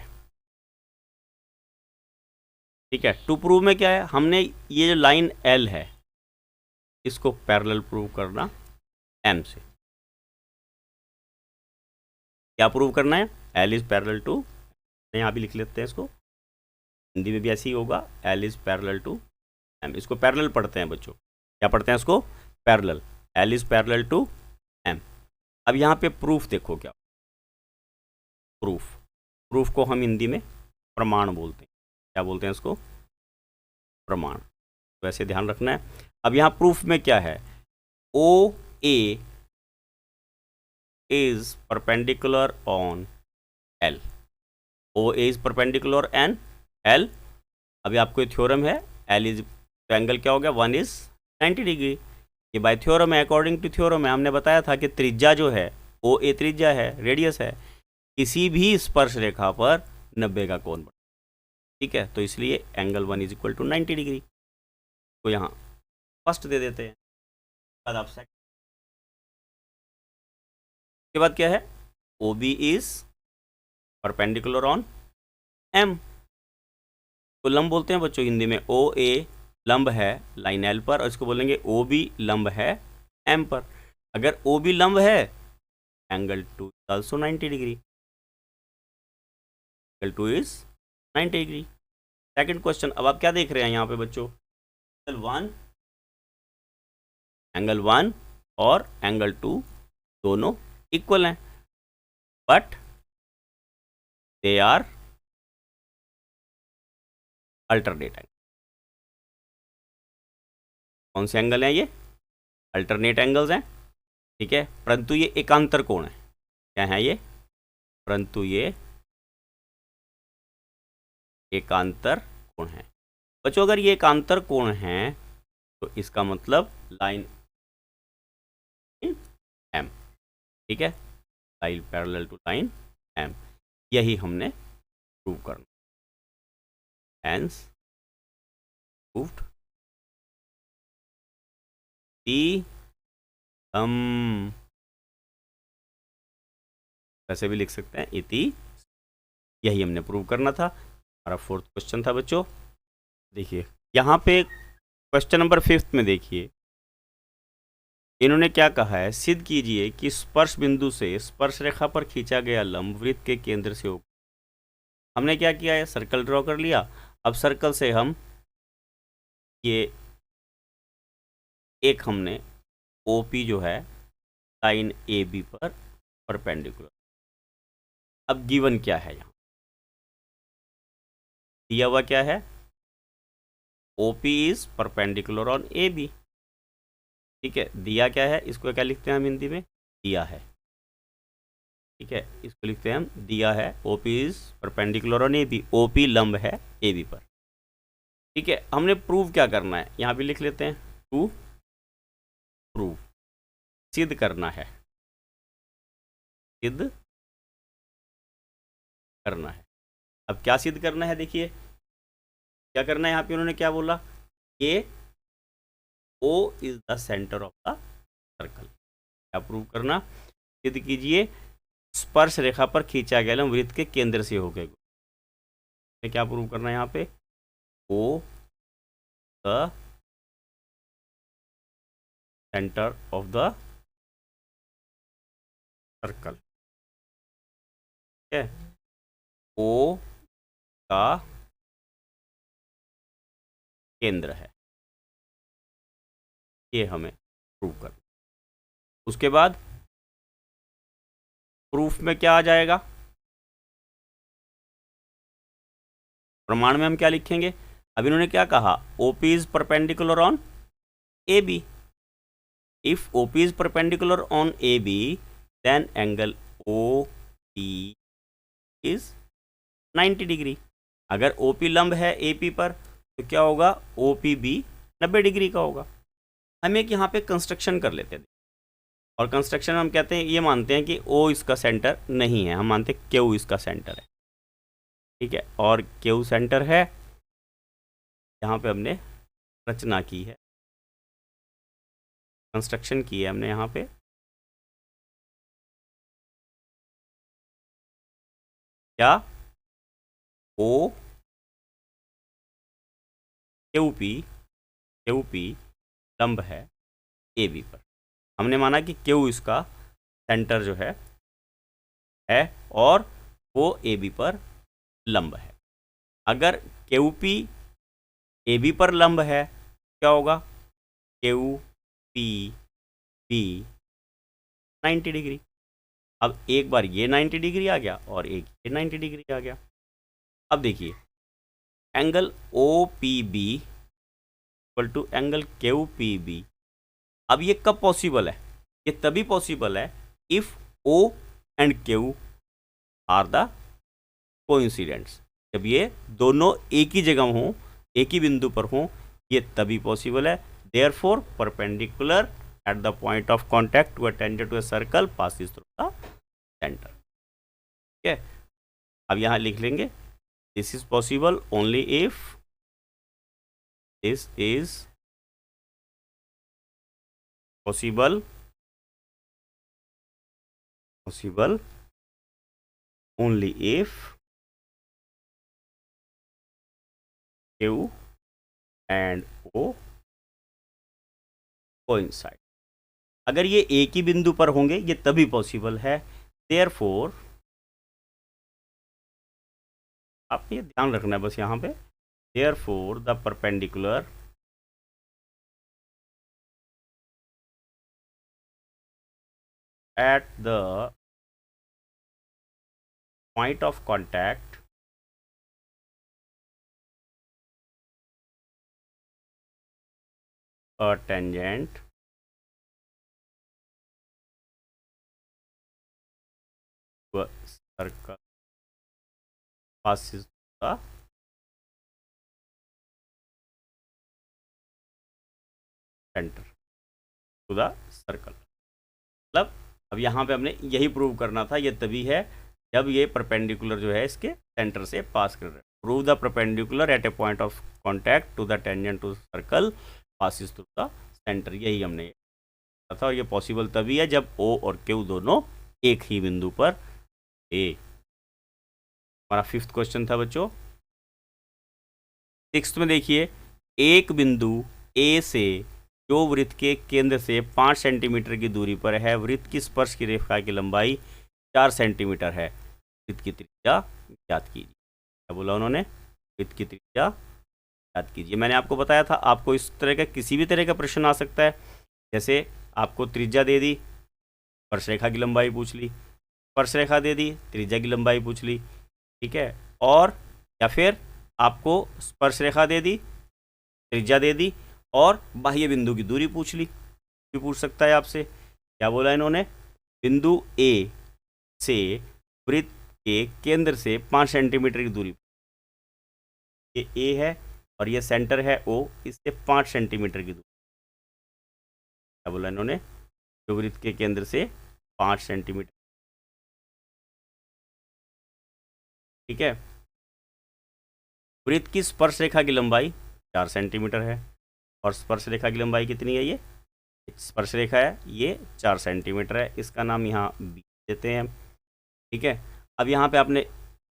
ठीक है, टू प्रूव में क्या है, हमने ये जो लाइन एल है इसको पैरेलल प्रूव करना एम से। क्या प्रूव करना है, एल इज पैरेलल टू, यहाँ भी लिख लेते हैं इसको, हिंदी में भी ऐसे ही होगा, L is parallel to M. इसको पैरेलल पढ़ते हैं बच्चों, क्या पढ़ते हैं इसको, parallel, L is parallel to M. अब यहाँ पे प्रूफ देखो, क्या प्रूफ, प्रूफ को हम हिंदी में प्रमाण बोलते हैं। क्या बोलते हैं इसको, प्रमाण। तो ऐसे ध्यान रखना है। अब यहाँ प्रूफ में क्या है, O A is perpendicular on L, O A is perpendicular on L. अभी आपको थ्योरम है, एल इज, तो एंगल क्या हो गया, 1 इज 90 डिग्री। ये बाय थ्योरम है, अकॉर्डिंग टू थ्योरम है। हमने बताया था कि त्रिज्या जो है, ओ ए त्रिज्या है, रेडियस है, किसी भी स्पर्श रेखा पर 90 का कोण बनता है। ठीक है, तो इसलिए angle 1 is equal to 90 degree. तो यहाँ फर्स्ट दे देते हैं, बाद आप सेकंड। के बाद क्या है, O B is perpendicular on M. तो लंब बोलते हैं बच्चों हिंदी में, ओ ए लंब है लाइन एल पर, और इसको बोलेंगे ओ बी लंब है एम पर। अगर ओ बी लंब है, angle 2 is also 90 degree, angle 2 is 90 degree. Second question, अब आप क्या देख रहे हैं यहाँ पे बच्चों, एंगल 1 और एंगल 2 दोनों इक्वल हैं, but they are alternate angle. कौन से एंगल हैं ये, अल्टरनेट एंगल्स हैं। ठीक है, परंतु ये एकांतर कोण है। क्या है ये, परंतु ये एकांतर कोण है। बच्चों अगर ये एकांतर कोण है तो इसका मतलब लाइन एम। ठीक है, line parallel to line M, यही हमने प्रूव करना। हेंस प्रूव्ड दी हम, वैसे भी लिख सकते हैं इति, यही हमने प्रूव करना था। हमारा फोर्थ क्वेश्चन था बच्चों। देखिए यहाँ पे क्वेश्चन नंबर 5 में देखिए, इन्होंने क्या कहा है, सिद्ध कीजिए कि स्पर्श बिंदु से स्पर्श रेखा पर खींचा गया लंब वृत्त के केंद्र से होगा। हमने क्या किया है, सर्कल ड्रॉ कर लिया। अब सर्कल से हम ये एक हमने ओपी जो है लाइन ए बी पर परपेंडिकुलर। अब गिवन क्या है, यहाँ दिया हुआ क्या है, OP is perpendicular on A B. ठीक है, दिया क्या है, इसको क्या लिखते हैं हम हिंदी में, दिया है। ठीक है, इसको लिखते हैं हम दिया है, OP is perpendicular on A B, OP लंब है ए बी पर। ठीक है, हमने प्रूव क्या करना है, यहाँ भी लिख लेते हैं, टू प्रूव, सिद्ध करना है, सिद्ध करना है। अब क्या सिद्ध करना है, देखिए क्या करना है, यहाँ पे उन्होंने क्या बोला, ये O is the centre of the circle. क्या प्रूव करना, सिद्ध कीजिए स्पर्श रेखा पर खींचा गया लंब वृत्त के केंद्र से होकर। क्या प्रूव करना है यहाँ पे, O the centre of the circle. ठीक है, ओ का केंद्र है, ये हमें प्रूव करना। उसके बाद प्रूफ में क्या आ जाएगा, प्रमाण में हम क्या लिखेंगे। अब इन्होंने क्या कहा, OP is perpendicular on A B, if OP is perpendicular on A B then angle O P is 90 degree. अगर ओपी लंब है ए पी पर तो क्या होगा, ओ पी बी 90 डिग्री का होगा। हम एक यहाँ पे कंस्ट्रक्शन कर लेते हैं, और कंस्ट्रक्शन हम कहते हैं, ये मानते हैं कि ओ इसका सेंटर नहीं है, हम मानते हैं क्यू इसका सेंटर है। ठीक है, और क्यू सेंटर है, यहाँ पे हमने रचना की है, कंस्ट्रक्शन की है हमने यहाँ पे। क्या ओ क्यू पी लंब है ए बी पर। हमने माना कि क्यू इसका सेंटर जो है और वो ए बी पर लंब है। अगर क्यू पी ए बी पर लंब है क्या होगा, क्यू पी बी 90 डिग्री। अब एक बार ये 90 डिग्री आ गया और एक ये 90 डिग्री आ गया। अब देखिए angle O P B equal to angle Q P B. अब ये कब पॉसिबल है, ये तभी पॉसिबल है if O and Q are the coincidents. जब ये दोनों एक ही जगह हों, एक ही बिंदु पर हों, ये तभी पॉसिबल है। Therefore perpendicular at the point of contact to a tangent to a circle passes through the centre. ठीक है, अब यहाँ लिख लेंगे this is possible only if this is possible only if Q and O coincide। अगर ये एक ही बिंदु पर होंगे ये तभी पॉसिबल है। देयरफॉर आपको ये ध्यान रखना है बस यहाँ पे, therefore the perpendicular at the point of contact a tangent to a circle passes the center to the circle। मतलब अब यहाँ पे हमने यही प्रूव करना था, ये तभी है जब ये परपेंडिकुलर जो है इसके सेंटर से पास कर रहे हैं। Prove the perpendicular at a point of contact to the tangent to circle passes through the centre, यही हमने किया था। और ये पॉसिबल तभी है जब ओ और क्यू दोनों एक ही बिंदु पर ए। हमारा 5th क्वेश्चन था बच्चों। 6th में देखिए एक बिंदु ए से जो वृत्त के केंद्र से 5 सेंटीमीटर की दूरी पर है, वृत्त की स्पर्श की रेखा की लंबाई 4 सेंटीमीटर है, वृत्त की त्रिज्या ज्ञात कीजिए। क्या बोला उन्होंने, वृत्त की त्रिज्या ज्ञात कीजिए। मैंने आपको बताया था आपको इस तरह का किसी भी तरह का प्रश्न आ सकता है। जैसे आपको त्रिज्या दे दी, स्पर्श रेखा की लंबाई पूछ ली, स्पर्श रेखा दे दी, त्रिज्या की लंबाई पूछ ली, ठीक है। और या फिर आपको स्पर्श रेखा दे दी, त्रिज्या दे दी और बाह्य बिंदु की दूरी पूछ ली, भी पूछ सकता है आपसे। क्या बोला इन्होंने, बिंदु ए से वृत्त के केंद्र से 5 सेंटीमीटर की दूरी, ये ए है और ये सेंटर है ओ, इससे 5 सेंटीमीटर की दूरी। क्या बोला इन्होंने, जो वृत्त के केंद्र से 5 सेंटीमीटर, ठीक है। वृत्त की स्पर्श रेखा की लंबाई 4 सेंटीमीटर है और स्पर्श रेखा की लंबाई कितनी है, ये स्पर्श रेखा है, ये 4 सेंटीमीटर है। इसका नाम यहाँ बी देते हैं, ठीक है। अब यहाँ पे आपने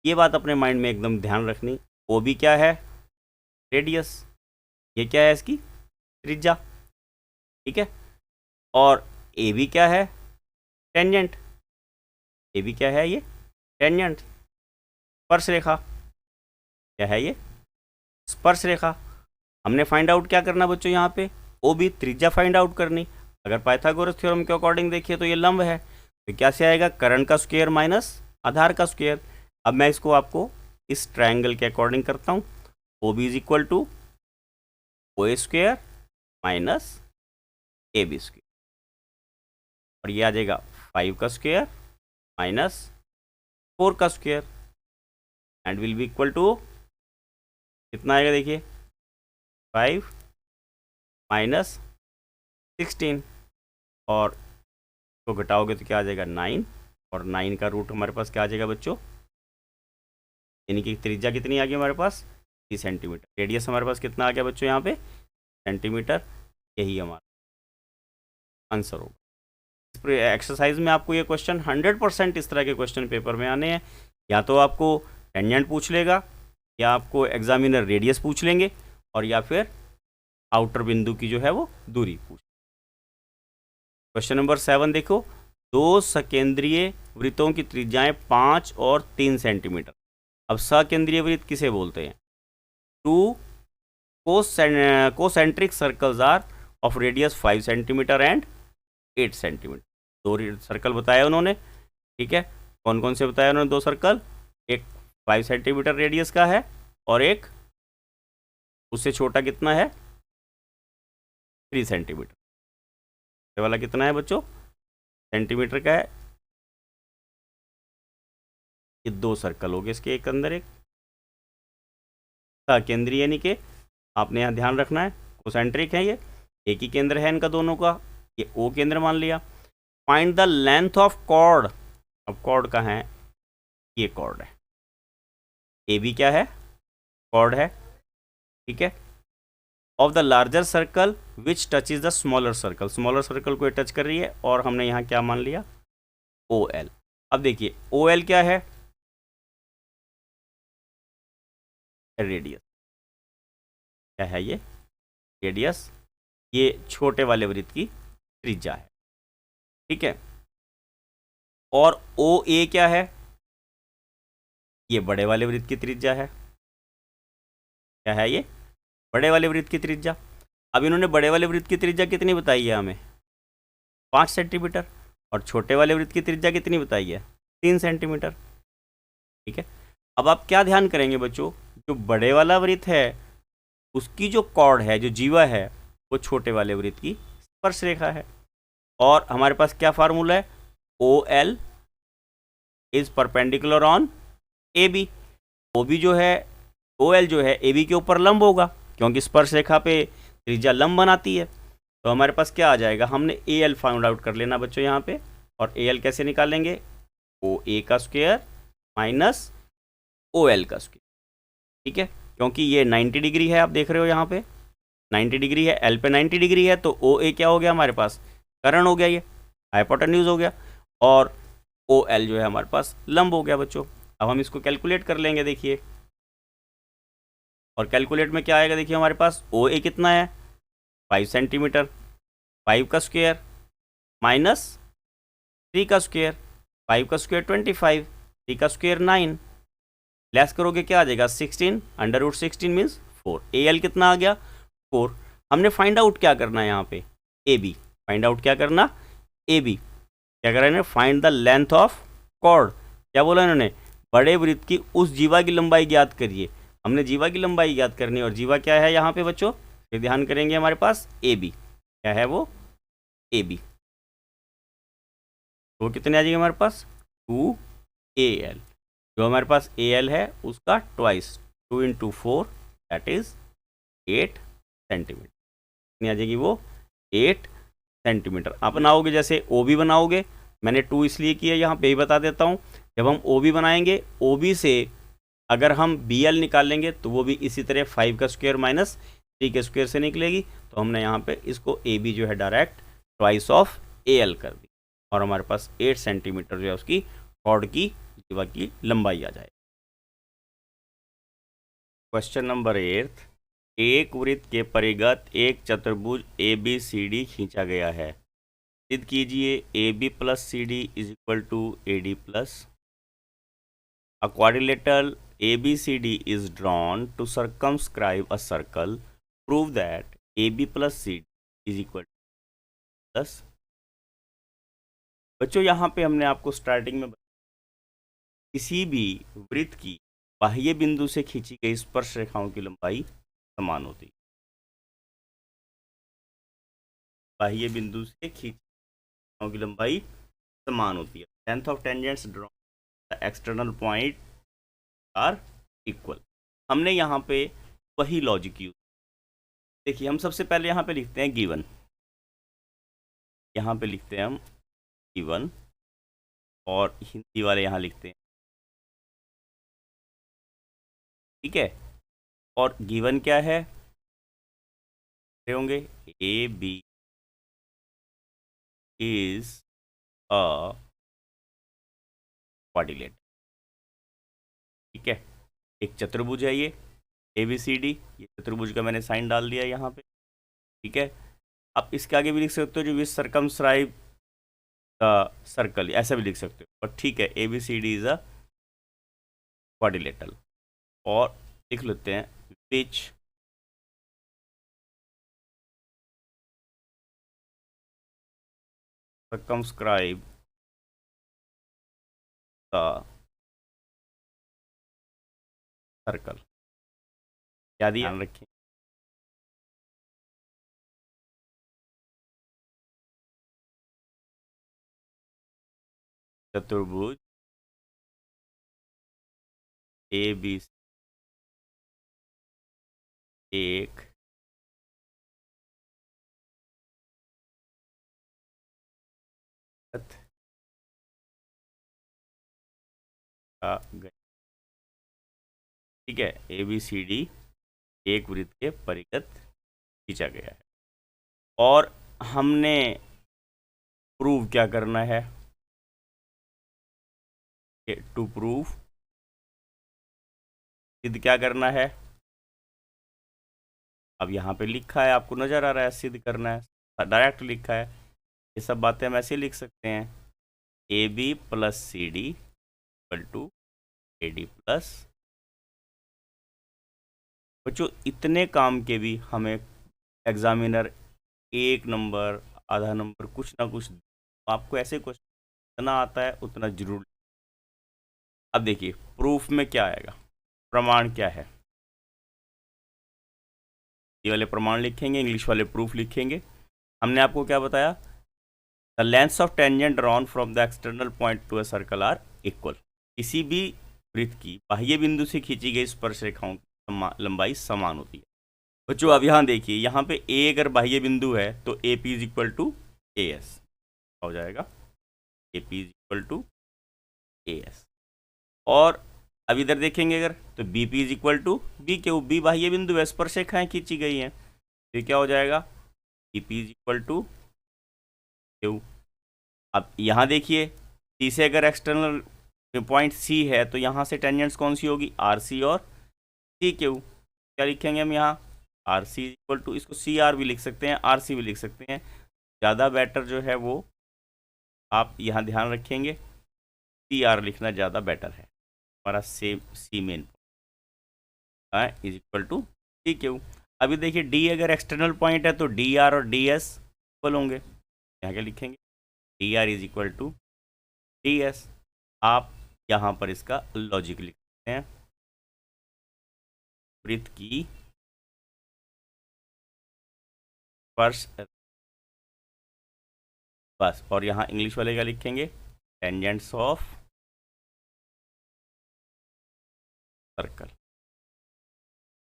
ये बात अपने माइंड में एकदम ध्यान रखनी, ओ बी क्या है, रेडियस, ये क्या है इसकी त्रिज्या, ठीक है। और ए बी क्या है, टेंजेंट, ए बी क्या है, ये टेंजेंट। स्पर्श रेखा क्या है, ये स्पर्श रेखा। हमने फाइंड आउट क्या करना बच्चों, यहाँ पे ओ बी त्रिज्या फाइंड आउट करनी। अगर पाइथागोरस थ्योरम के अकॉर्डिंग देखिए तो ये लंब है, तो क्या से आएगा, कर्ण का स्क्वायर माइनस आधार का स्क्वायर। अब मैं इसको आपको इस ट्रायंगल के अकॉर्डिंग करता हूँ, O B is equal to O A square minus A B square, और ये आ जाएगा 5 का स्क्वायर माइनस 4 का square and will be equal to कितना आएगा, देखिए 5 माइनस 16, और तो घटाओगे तो क्या आ जाएगा 9, और 9 का रूट हमारे पास क्या आ जाएगा बच्चों, यानी कि त्रिज्या कितनी आ गई हमारे पास 3 सेंटीमीटर। रेडियस हमारे पास कितना आ गया बच्चों यहाँ पे सेंटीमीटर, यही हमारा आंसर होगा। एक्सरसाइज में आपको ये क्वेश्चन 100% इस तरह के क्वेश्चन पेपर में आने हैं। या तो आपको टेंजेंट पूछ लेगा, या आपको एग्जामिनर रेडियस पूछ लेंगे, और या फिर आउटर बिंदु की जो है वो दूरी पूछ। क्वेश्चन नंबर 7 देखो, दो सकेंद्रीय वृत्तों की त्रिज्याएं 5 और 3 सेंटीमीटर। अब सकेंद्रीय वृत्त किसे बोलते हैं? Two concentric circles are of radius 5 centimetre and 8 centimetre. दो सर्कल बताया उन्होंने, ठीक है। कौन कौन से बताया उन्होंने? दो सर्कल, एक 5 सेंटीमीटर रेडियस का है और एक उससे छोटा कितना है? 3 सेंटीमीटर। ये वाला कितना है बच्चों? सेंटीमीटर का है। ये दो सर्कल हो गए इसके एक अंदर एक। केंद्रीय यानी कि आपने यहाँ ध्यान रखना है, कोसेंट्रिक है ये, एक ही केंद्र है इनका दोनों का, ये ओ केंद्र मान लिया। Find the length of chord. अब कॉर्ड कहाँ है? ये कॉर्ड है। ए बी क्या है? कॉर्ड है, ठीक है। Of the larger circle which touch is the smaller circle. Smaller circle को टच कर रही है और हमने यहाँ क्या मान लिया? O L. अब देखिए ओ एल क्या है? रेडियस। क्या है ये? रेडियस। ये छोटे वाले वृत्त की त्रिज्या है, ठीक है। और ओ ए क्या है? ये बड़े वाले वृत्त की त्रिज्या है। क्या है ये? बड़े वाले वृत्त की त्रिज्या। अब इन्होंने बड़े वाले वृत्त की त्रिज्या कितनी बताई है हमें? 5 सेंटीमीटर। और छोटे वाले वृत्त की त्रिज्या कितनी बताई है? 3 सेंटीमीटर, ठीक है। अब आप क्या ध्यान करेंगे बच्चों? जो बड़े वाला वृत्त है उसकी जो कॉर्ड है, जो जीवा है, वो छोटे वाले वृत्त की स्पर्श रेखा है। और हमारे पास क्या फार्मूला है? O L is perpendicular on A B. O B जो है, ओ एल जो है ए बी के ऊपर लंब होगा, क्योंकि स्पर्श रेखा पे त्रिज्या लंब बनाती है। तो हमारे पास क्या आ जाएगा? हमने ए एल फाइंड आउट कर लेना बच्चों यहाँ पे। और ए एल कैसे निकालेंगे? ओ ए का स्क्वायर माइनस ओ एल का स्क्वायर, ठीक है। क्योंकि ये 90 डिग्री है, आप देख रहे हो यहाँ पे 90 डिग्री है, एल पे 90 डिग्री है, तो ओ ए क्या हो गया हमारे पास? कर्ण हो गया, ये हाइपोटेन्यूज हो गया। और ओ एल जो है हमारे पास लंब हो गया बच्चों। अब हम इसको कैलकुलेट कर लेंगे, देखिए। और कैलकुलेट में क्या आएगा? देखिए हमारे पास ओ ए कितना है? 5 सेंटीमीटर। 5 का स्क्वायर माइनस 3 का स्क्वायर, 5 का स्क्वायर 25, 3 का स्क्वायर 9, लेस करोगे क्या आ जाएगा? 16, under root 16 means 4। A L कितना आ गया? 4। हमने फाइंड आउट क्या करना है यहाँ पे? A B. फाइंड आउट क्या करना? A B. क्या कर रहे हैं? Find the length of chord. क्या बोला इन्होंने? बड़े वृत्त की उस जीवा की लंबाई ज्ञात करिए। हमने जीवा की लंबाई ज्ञात करनी है, और जीवा क्या है यहाँ पे बच्चों? फिर ध्यान करेंगे हमारे पास ए बी। क्या है वो? A B. तो कितने आ जाएगी हमारे पास? 2 ए एल। जो हमारे पास ए एल है उसका ट्वाइस, 2 × 4 दैट इज 8 सेंटीमीटर। कितनी आ जाएगी वो? 8 सेंटीमीटर। आप बनाओगे जैसे ओ बी बनाओगे, मैंने 2 इसलिए किया, यहाँ पे ही बता देता हूँ। जब हम ओ बी बनाएंगे, ओ बी से अगर हम बी एल निकालेंगे तो वो भी इसी तरह 5 का स्क्वायर माइनस 3 के स्क्वायर से निकलेगी। तो हमने यहाँ पे इसको ए बी जो है direct twice of A L कर दी, और हमारे पास 8 सेंटीमीटर जो है उसकी कॉर्ड की जीवा की लंबाई आ जाए। क्वेश्चन नंबर 8, एक वृत्त के परिगत एक चतुर्भुज ए बी सी डी खींचा गया है। सिद्ध कीजिए A B plus C D is equal to A D plus. A quadrilateral A B C D is drawn to circumscribe a circle. Prove that A B plus C D is equal to plus. बच्चों यहाँ पे हमने आपको starting में किसी भी वृत्त की बाह्य बिंदु से खींची गई स्पर्श रेखाओं की लंबाई समान होती है। बाह्य बिंदु से खींची रेखाओं की लंबाई समान होती है। Length of tangents drawn external point are equal. हमने यहाँ पे वही लॉजिक यूज। देखिए हम सबसे पहले यहाँ पे लिखते हैं गिवन। यहाँ पे लिखते हैं हम गिवन, और हिंदी वाले यहाँ लिखते हैं, ठीक है। और गिवन क्या है होंगे? A B is a quadrilateral. ठीक है। एक चतुर्भुज है ये ABCD, ये चतुर्भुज का मैंने साइन डाल दिया यहाँ पे। ठीक है, आप इसके आगे भी लिख सकते हो जो विच सर्कमस्क्राइब द सर्कल, ऐसा भी लिख सकते हो, पर ठीक है ABCD इज अ क्वाड्रिलेटरल। और लिख लेते हैं विच सर्कमस्क्राइब द सर्कल। क्या ध्यान रखें, चतुर्भुज ABC एक ठीक है, ABCD एक वृत्त के परिगत खींचा गया है। और हमने प्रूव क्या करना है, टू प्रूव, सिद्ध क्या करना है। अब यहाँ पे लिखा है, आपको नजर आ रहा है, सिद्ध करना है, डायरेक्ट लिखा है। ये सब बातें हम ऐसे लिख सकते हैं, AB plus CD equal to AD plus. बच्चों इतने काम के भी हमें एग्जामिनर 1 नंबर आधा नंबर कुछ ना कुछ, आपको ऐसे क्वेश्चन जितना आता है उतना जरूर। अब देखिए प्रूफ में क्या आएगा, प्रमाण क्या है, ये वाले प्रमाण लिखेंगे, इंग्लिश वाले प्रूफ लिखेंगे। हमने आपको क्या बताया, the lengths of tangent drawn from the external point to a circle are equal. किसी भी वृत्त की बाह्य बिंदु से खींची गई स्पर्श रेखाओं की लंबाई समान होती है। बच्चों अब यहाँ देखिए, यहाँ पे A अगर बाह्य बिंदु है तो AP is equal to AS हो जाएगा, AP is equal to AS। और अब इधर देखेंगे अगर तो BP is equal to B क्यों, B बाह्य बिंदु है, स्पर्श रेखाएं खींची गई हैं, तो क्या हो जाएगा, BP is equal to Q. अब यहाँ देखिए C से अगर एक्सटर्नल पॉइंट C है तो यहाँ से टेंजेंट्स कौन सी होगी, RC और CQ। क्या लिखेंगे हम यहाँ, RC इक्वल टू, इसको CR भी लिख सकते हैं, RC भी लिख सकते हैं, ज़्यादा बेटर जो है वो आप यहाँ ध्यान रखेंगे, CR लिखना ज़्यादा बेटर है। हमारा सेम C मेन इज इक्वल टू CQ। अभी देखिए D अगर एक्सटर्नल पॉइंट है तो DR और DS इक्वल होंगे, यहाँ क्या लिखेंगे, DR is equal to DS। आप यहाँ पर इसका लॉजिक लिख सकते हैं, वृत्त की स्पर्श बस, और यहाँ इंग्लिश वाले क्या लिखेंगे, टेंजेंट्स ऑफ सर्कल।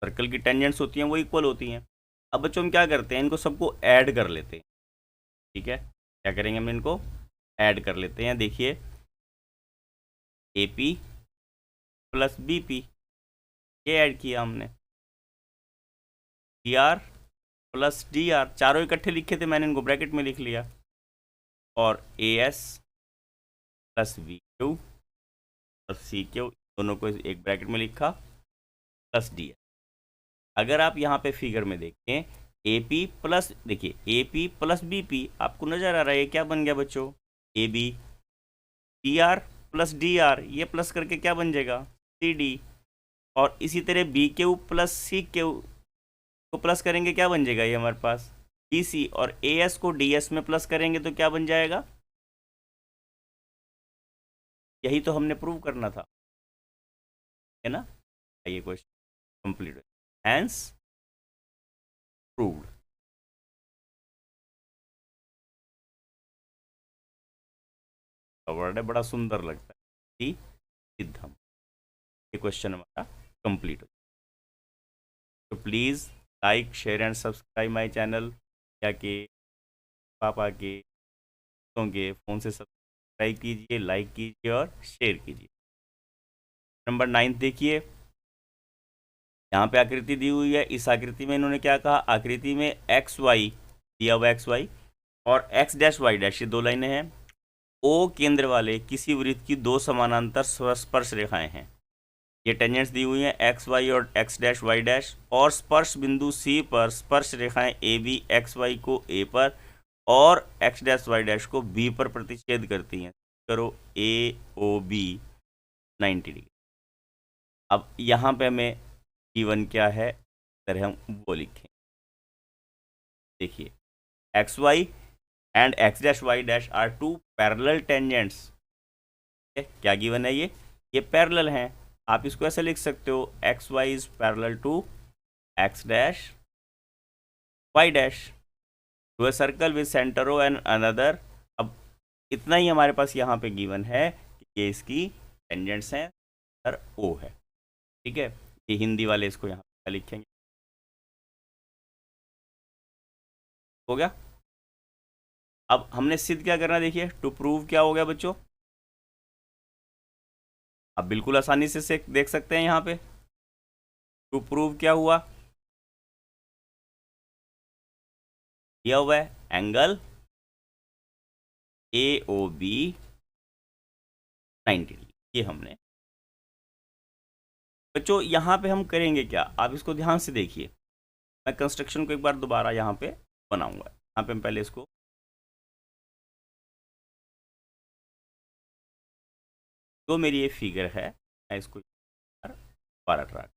सर्कल की टेंजेंट्स होती हैं वो इक्वल होती हैं। अब बच्चों हम क्या करते हैं, इनको सबको ऐड कर लेते हैं। ठीक है, क्या करेंगे, हम इनको ऐड कर लेते हैं। देखिए AP प्लस BP ये ऐड किया हमने, DR प्लस DR, चारों इकट्ठे लिखे थे, मैंने इनको ब्रैकेट में लिख लिया, और AS प्लस VQ और CQ दोनों को एक ब्रैकेट में लिखा, प्लस DS। अगर आप यहाँ पे फिगर में देखें AP प्लस, देखिए AP प्लस BP, आपको नज़र आ रहा है ये क्या बन गया बच्चों, AB, DR प्लस DR, ये प्लस करके क्या बन जाएगा, CD। और इसी तरह BQ प्लस CQ को प्लस करेंगे क्या बन जाएगा, ये हमारे पास BC, और AS को DS में प्लस करेंगे तो क्या बन जाएगा, यही तो हमने प्रूव करना था, है ना। ये question complete, hence proved. Word है, बड़ा सुंदर लगता है, सिद्धम। ये क्वेश्चन हमारा कंप्लीट हो। तो please like share and subscribe my channel, या कि पापा के फ़ोन से सब्सक्राइब कीजिए, लाइक कीजिए और शेयर कीजिए। नंबर 9 देखिए, यहाँ पे आकृति दी हुई है, इस आकृति में इन्होंने क्या कहा, आकृति में XY दिया हुआ, XY और X डैश Y डैश, ये दो लाइनें हैं। O केंद्र वाले किसी वृत्त की दो समानांतर स्पर्श रेखाएं हैं। ये टेंजेंट्स दी हुई हैं एक्स वाई और एक्स डैश वाई डैश, और स्पर्श बिंदु सी पर स्पर्श रेखाएं ए बी एक्स वाई को ए पर और एक्स डैश वाई डैश को बी पर प्रतिच्छेद करती हैं। करो ए ओ बी 90 डिग्री। अब यहाँ पे हमें गिवन क्या है, तरह हम वो लिखें। देखिए X Y and X dash Y dash are two parallel tangents. क्या गिवन है ये पैरेलल हैं। आप इसको ऐसे लिख सकते हो X Y is parallel to X dash Y dash to a circle with centre O and another. अब इतना ही हमारे पास यहाँ पे गिवन है कि ये इसकी टेंजेंट्स हैं और ओ है। ठीक है, ये हिंदी वाले इसको यहाँ पे लिखेंगे। हो गया। अब हमने सिद्ध क्या करना, देखिए टू प्रूव क्या हो गया बच्चों। आप बिल्कुल आसानी से देख सकते हैं यहाँ पे टू प्रूव क्या हुआ, दिया हुआ है angle A O B 90 degree. ये हमने बच्चों यहाँ पे हम करेंगे क्या, आप इसको ध्यान से देखिए। मैं कंस्ट्रक्शन को एक बार दोबारा यहाँ पे बनाऊंगा। यहाँ पे हम पहले इसको जो मेरी ये फिगर है मैं इसको दोबारा ट्रैक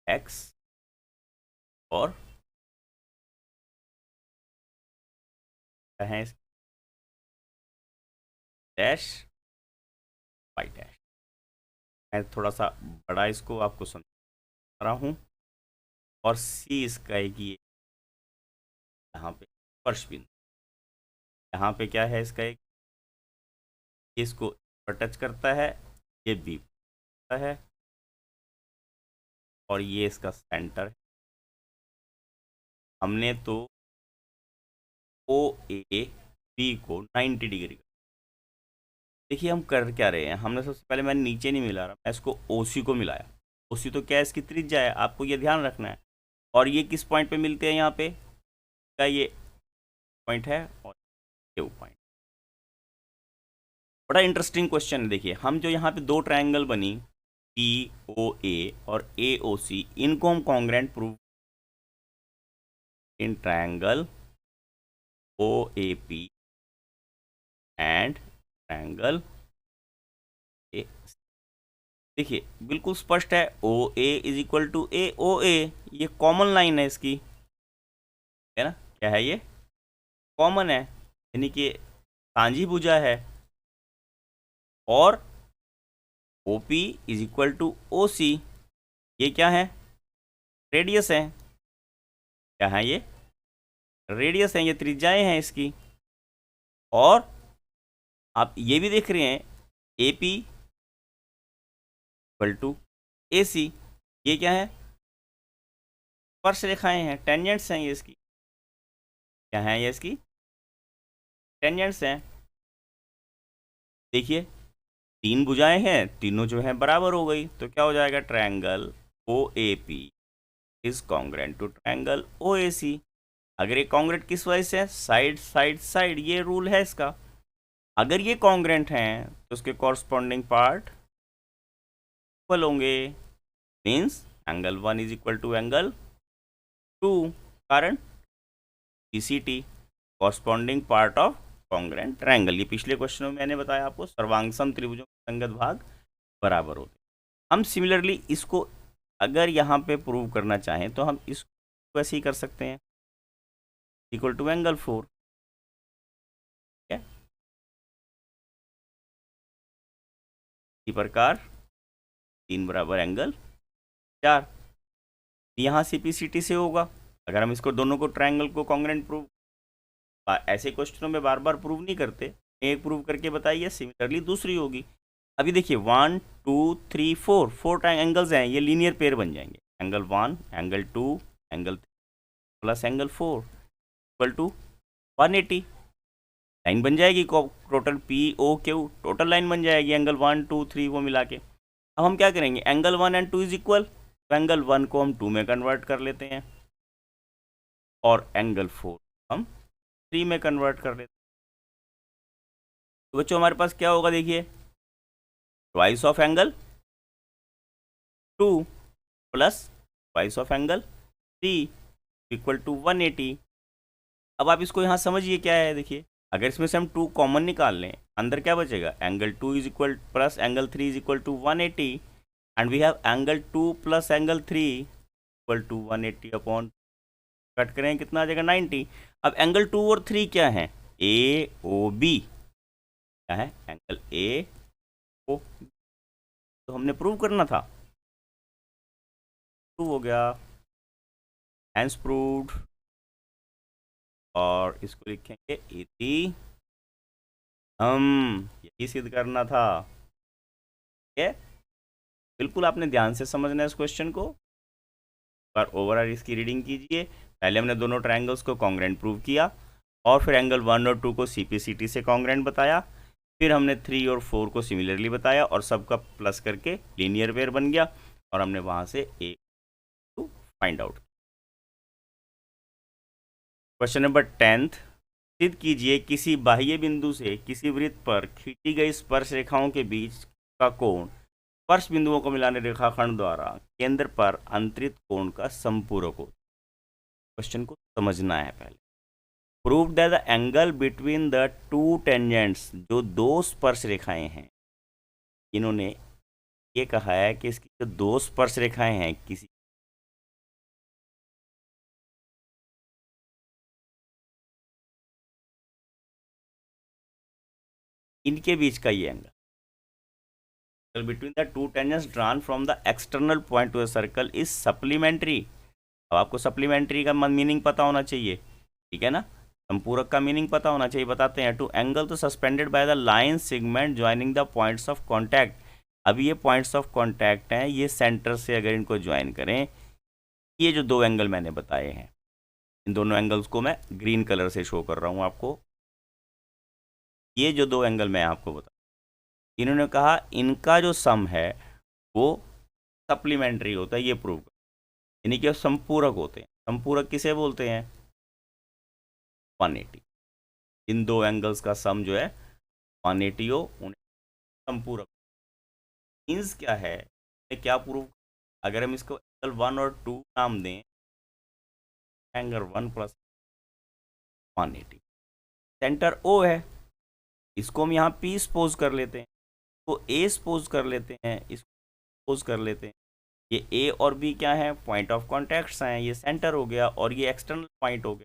एक्स और है डैश वाई डैश। मैं थोड़ा सा बड़ा इसको आपको समझा रहा हूँ, और सी इसका एक ये यहाँ पे स्पर्श बिंदु, यहाँ पे क्या है इसका एक, इसको पर टच करता है, ये बी करता है, और ये इसका सेंटर है। हमने तो ओ ए बी को 90 डिग्री। देखिए हम कर क्या रहे हैं, हमने सबसे पहले मैंने नीचे नहीं मिला रहा, मैं इसको ओ सी को मिलाया। ओ सी तो क्या है, इसकी त्रिज्या है, आपको ये ध्यान रखना है। और ये किस पॉइंट पे मिलते हैं, यहाँ पे क्या ये पॉइंट है और ये पॉइंट। बड़ा इंटरेस्टिंग क्वेश्चन है। देखिए हम जो यहाँ पे दो ट्रायंगल बनी पी ओ ए और ए ओ सी, इनको हम congruent prove in triangle O A P and triangle A. देखिए बिल्कुल स्पष्ट है, O A is equal to A O A, ये कॉमन लाइन है इसकी, है ना। क्या है ये, कॉमन है, यानी कि साझी भुजा है। और O P is equal to O C, ये क्या है, रेडियस है। क्या है ये, रेडियस है, ये त्रिज्याएं हैं इसकी। और आप ये भी देख रहे हैं ए पी इक्वल टू ए सी, ये क्या है, स्पर्श रेखाएं हैं, टेंजेंट्स हैं ये इसकी। क्या है ये इसकी, टेंजेंट्स हैं। देखिए तीन भुजाएं हैं, तीनों जो हैं बराबर हो गई, तो क्या हो जाएगा, triangle O A P is congruent to triangle O A C. अगर ये कॉन्ग्रेंट किस वजह से है, साइड साइड साइड, ये रूल है इसका। अगर ये कॉन्ग्रेंट हैं तो उसके कॉरस्पॉन्डिंग पार्ट इक्वल होंगे, means angle 1 is equal to angle 2, कारण PCT corresponding part of congruent triangle. ये पिछले क्वेश्चन में मैंने बताया आपको, सर्वांगसम त्रिभुजों के संगत भाग बराबर होते हैं। हम सिमिलरली इसको अगर यहाँ पे प्रूव करना चाहें तो हम इसको ऐसे ही कर सकते हैं, इक्वल टू एंगल 4। इसी प्रकार 3 बराबर एंगल 4, यहाँ से PCT से होगा। अगर हम इसको दोनों को ट्रायंगल को कॉन्ग्रेंट प्रूव, ऐसे क्वेश्चनों में बार बार प्रूव नहीं करते, एक प्रूव करके बताइए, सिमिलरली दूसरी होगी। अभी देखिए 1 2 3 4 4 ट्रायंगल्स हैं, ये लीनियर पेयर बन जाएंगे। Angle 1 angle 2 angle 3 plus angle 4 equal to 180। Line बन जाएगी, total P O Q total line बन जाएगी, एंगल 1 2 3 वो मिला के। अब हम क्या करेंगे, एंगल 1 एंड 2 इज इक्वल, तो एंगल 1 को हम 2 में कन्वर्ट कर लेते हैं और एंगल 4 हम 3 में कन्वर्ट कर लेते हैं। तो बच्चों हमारे पास क्या होगा, देखिए twice of angle 2 plus twice of angle 3 equal to 180। अब आप इसको यहाँ समझिए क्या है, देखिए अगर इसमें से हम 2 कॉमन निकाल लें, अंदर क्या बचेगा, angle 2 is equal plus angle 3 is equal to 180 and we have angle 2 plus angle 3 equal to 180 upon, cut करें कितना आ जाएगा 90। अब एंगल 2 और 3 क्या है, ए ओ बी, क्या है एंगल ए ओ, तो हमने प्रूव करना था, प्रूव हो गया, हैंस प्रूव्ड। और इसको लिखेंगे इति, हम यही सिद्ध करना था। ठीक है, बिल्कुल आपने ध्यान से समझना है इस क्वेश्चन को। पर ओवरऑल इसकी रीडिंग कीजिए। पहले हमने दोनों ट्रायंगल्स को कॉन्ग्रेंट प्रूव किया और फिर एंगल 1 और 2 को CPCT से कॉन्ग्रेंट बताया, फिर हमने 3 और 4 को सिमिलरली बताया और सबका प्लस करके लीनियर पेयर बन गया और हमने वहां से a to find out. Question number 10th, सिद्ध कीजिए किसी बाह्य बिंदु से किसी वृत्त पर खींची गई स्पर्श रेखाओं के बीच का कोण स्पर्श बिंदुओं को मिलाने रेखाखंड द्वारा केंद्र पर अंतरित कोण का समपूरक हो। क्वेश्चन को समझना है पहले। Prove that the angle between the two tangents, जो दो स्पर्श रेखाएं हैं, इन्होंने ये कहा है कि इसकी जो दो स्पर्श रेखाएं हैं किसी इनके बीच का ये angle between the two tangents drawn from the external point to the circle is supplementary. अब आपको सप्लीमेंट्री का मीनिंग पता होना चाहिए, ठीक है ना, संपूरक का मीनिंग पता होना चाहिए। बताते हैं, टू एंगल तो suspended by the line segment joining the points of contact. अब ये पॉइंट्स ऑफ कॉन्टैक्ट हैं, ये सेंटर से अगर इनको ज्वाइन करें, ये जो दो एंगल मैंने बताए हैं, इन दोनों एंगल्स को मैं ग्रीन कलर से शो कर रहा हूँ आपको। ये जो दो एंगल मैं आपको बता, इन्होंने कहा इनका जो सम है वो सप्लीमेंट्री होता है, ये प्रूव कर, यानी कि संपूरक होते हैं। संपूरक किसे बोलते हैं, 180। इन दो एंगल्स का सम जो है 180 हो, उन्हें संपूरक। मीन्स क्या है, क्या प्रूव, अगर हम इसको एंगल 1 और 2 नाम दें, एंगल 1 प्लस 180, सेंटर O है, इसको हम यहाँ P सपोज कर लेते हैं, तो A सपोज कर लेते हैं, इसको सपोज कर लेते हैं। ये A और B क्या है, पॉइंट ऑफ कॉन्टैक्ट्स हैं, ये सेंटर हो गया और ये एक्सटर्नल पॉइंट हो गया।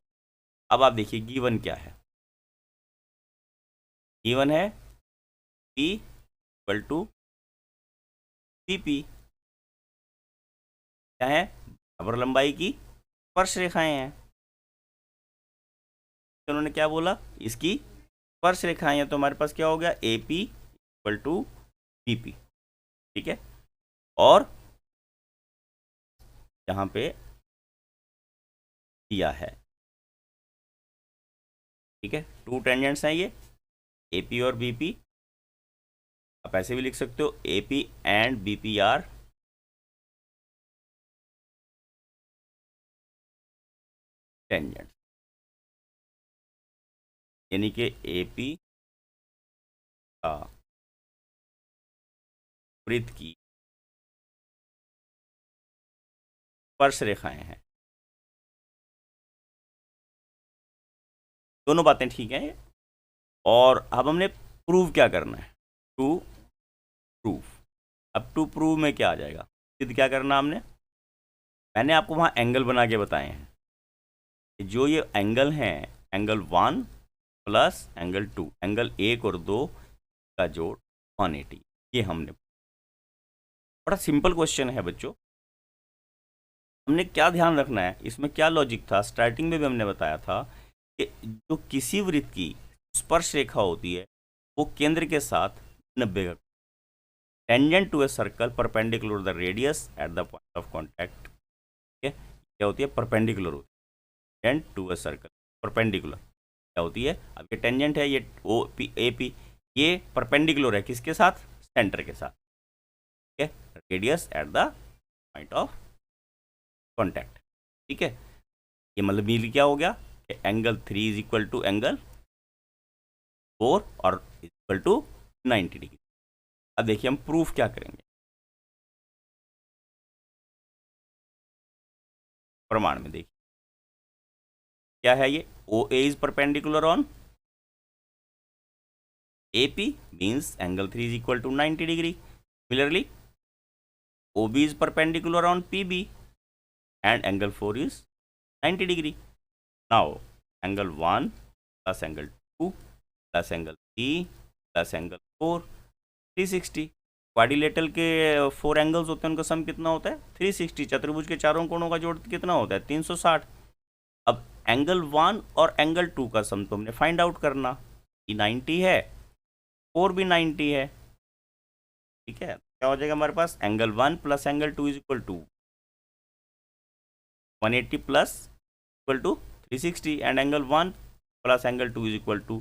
अब आप देखिए गिवन क्या है, गिवन है P इक्वल टू PP, क्या है, बराबर लंबाई की स्पर्श रेखाएं हैं। तो उन्होंने क्या बोला, इसकी स्पर्श रेखाएं हैं, तो हमारे पास क्या हो गया, AP इक्वल टू PP, ठीक है। और यहाँ पे दिया है, ठीक है, टू टेंजेंट्स हैं ये AP और BP। आप ऐसे भी लिख सकते हो AP and BP are tangent, यानी कि AP का वृत्त की स्पर्श रेखाएं हैं। दोनों बातें ठीक हैं। और अब हमने प्रूव क्या करना है, टू प्रूव। अब टू प्रूव में क्या आ जाएगा, सिद्ध क्या करना हमने, मैंने आपको वहाँ एंगल बना के बताए हैं, जो ये एंगल हैं, एंगल 1 प्लस एंगल 2, एंगल 1 और 2 का जोड़ 180, ये हमने, बड़ा सिंपल क्वेश्चन है बच्चों। हमने क्या ध्यान रखना है, इसमें क्या लॉजिक था, स्टार्टिंग में भी हमने बताया था कि जो किसी वृत्त की स्पर्श रेखा होती है वो केंद्र के साथ 90 का, tangent to a circle perpendicular the radius at the point of contact, ठीक है, क्या होती है, परपेंडिकुलर होती है, tangent to a circle perpendicular क्या होती है। अब ये टेंजेंट है, ये AP, ये परपेंडिकुलर है किसके साथ, सेंटर के साथ, ठीक है, radius at the point of contact. ठीक है, ये मतलब मीन क्या हो गया कि angle 3 is equal to angle 4 और इक्वल टू 90 डिग्री। अब देखिए हम प्रूफ क्या करेंगे, प्रमाण में देखिए क्या है ये, O A is perpendicular on A P means angle 3 is equal to 90 degree. Similarly O B is perpendicular on P B and angle 4 is 90 degree. Now angle 1 plus angle 2 plus angle 3 plus angle 4 360। Quadrilateral के 4 angles होते हैं, उनका सम कितना होता है 360। चतुर्भुज के चारों कोणों का जोड़ कितना होता है 360। अब एंगल 1 और एंगल 2 का सम तो हमने फाइंड आउट करना, ये 90 है 4 भी 90 है। ठीक है, क्या हो जाएगा हमारे पास angle 1 plus angle 2 is equal to 180 plus equal to 360 and angle 1 plus angle 2 is equal to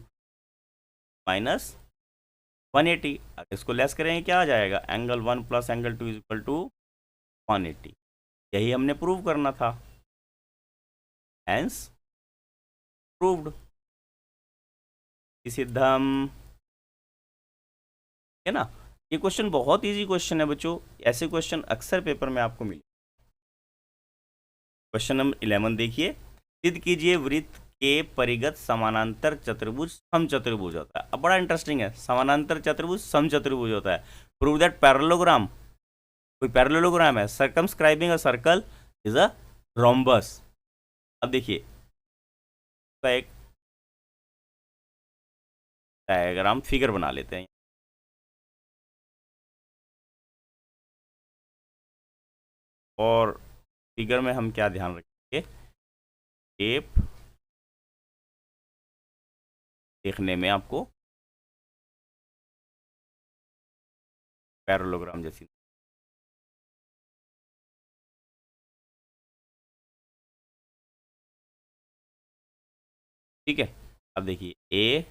minus 180। अगर इसको लेस करेंगे क्या आ जाएगा, angle 1 plus angle 2 is equal to 180। यही हमने प्रूव करना था, हेंस प्रूव्ड। सिद्धम है ना। ये क्वेश्चन बहुत इजी क्वेश्चन है बच्चों, ऐसे क्वेश्चन अक्सर पेपर में आपको मिले। क्वेश्चन नंबर 11 देखिए, सिद्ध कीजिए वृत्त के परिगत समानांतर चतुर्भुज समचतुर्भुज होता है। अब बड़ा इंटरेस्टिंग है, समानांतर चतुर्भुज समचतुर्भुज होता है। प्रूव दैट पैरेललोग्राम, कोई पैरेललोग्राम है circumscribing a circle is a rhombus. अब देखिए एक डायग्राम फिगर बना लेते हैं। और फिगर में हम क्या ध्यान रखेंगे, शेप देखने में आपको पैरेललोग्राम जैसी। ठीक है, अब देखिए ए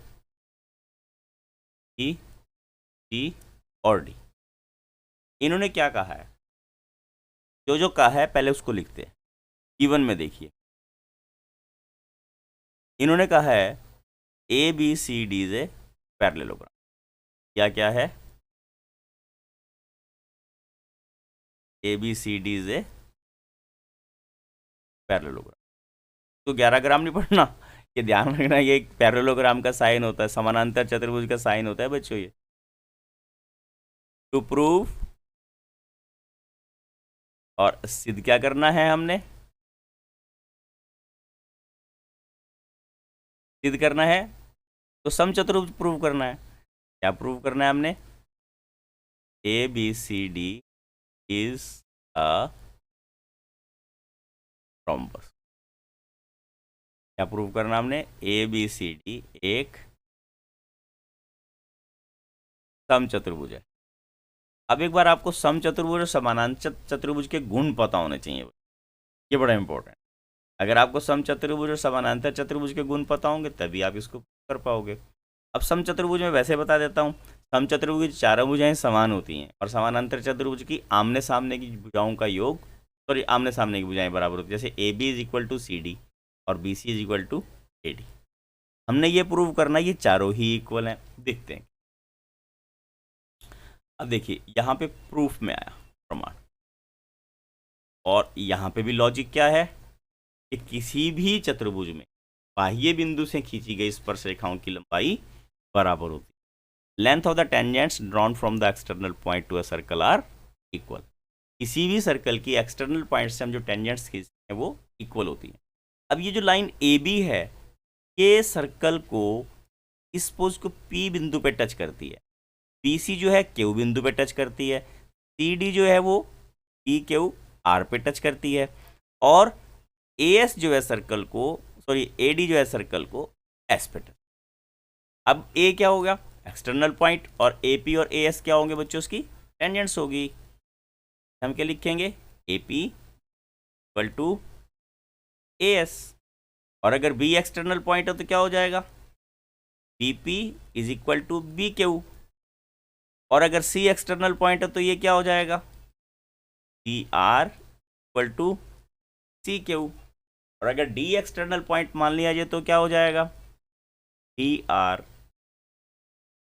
बी सी और डी, इन्होंने क्या कहा है, जो जो कहा है पहले उसको लिखते हैं। गिवन में देखिए इन्होंने कहा है A B C D is a parallelogram. क्या क्या है, A B C D is a parallelogram. तो 11 ग्राम नहीं पढ़ना, ये ध्यान रखना, ये एक पैरेललोग्राम का साइन होता है, समानांतर चतुर्भुज का साइन होता है बच्चों ये। टू प्रूव, और सिद्ध क्या करना है हमने, सिद्ध करना है तो समचतुर्भुज प्रूव करना है। क्या प्रूव करना है हमने, A B C D is a rhombus. क्या प्रूव करना हमने, ए बी सी डी एक समचतुर्भुज है। अब एक बार आपको समचतुर्भुज और समानांतर चतुर्भुज के गुण पता होने चाहिए, ये बड़ा इंपॉर्टेंट। अगर आपको समचतुर्भुज और समानांतर चतुर्भुज के गुण पता होंगे तभी आप इसको कर पाओगे। अब समचतुर्भुज में वैसे बता देता हूँ, समचतुर्भुज की चारों भुजाएं समान होती हैं और समानांतर चतुर्भुज की आमने सामने की भुजाओं का योग, सॉरी आमने सामने की भुजाएं बराबर होती है। जैसे A B is equal to C D और B C is equal to A D. हमने ये प्रूव करना ये चारों ही इक्वल हैं। देखते हैं, अब देखिए यहाँ पे प्रूफ में आया प्रमाण, और यहाँ पे भी लॉजिक क्या है कि किसी भी चतुर्भुज में बाह्य बिंदु से खींची गई स्पर्श रेखाओं की लंबाई बराबर होती है। Length of the tangents drawn from the external point to a circle are equal. किसी भी सर्कल की एक्सटर्नल पॉइंट से हम जो टेंजेंट्स खींचते हैं वो इक्वल होती है। अब ये जो लाइन ए बी है ये सर्कल को इस पोज को पी बिंदु पे टच करती है, पी सी जो है क्यू बिंदु पे टच करती है, सी डी जो है वो पी क्यू आर पे टच करती है, और ए एस जो है सर्कल को, सॉरी ए डी जो है सर्कल को एस पे टच। अब ए क्या होगा एक्सटर्नल पॉइंट, और ए पी और ए एस क्या होंगे बच्चों, उसकी टेंजेंट्स होगी। हम क्या लिखेंगे, A P equal to A S, और अगर बी एक्सटर्नल पॉइंट हो तो क्या हो जाएगा, B P is equal to B Q, और अगर सी एक्सटर्नल पॉइंट है तो ये क्या हो जाएगा, C R equal to C Q, और अगर डी एक्सटर्नल पॉइंट मान लिया जाए तो क्या हो जाएगा, डी आर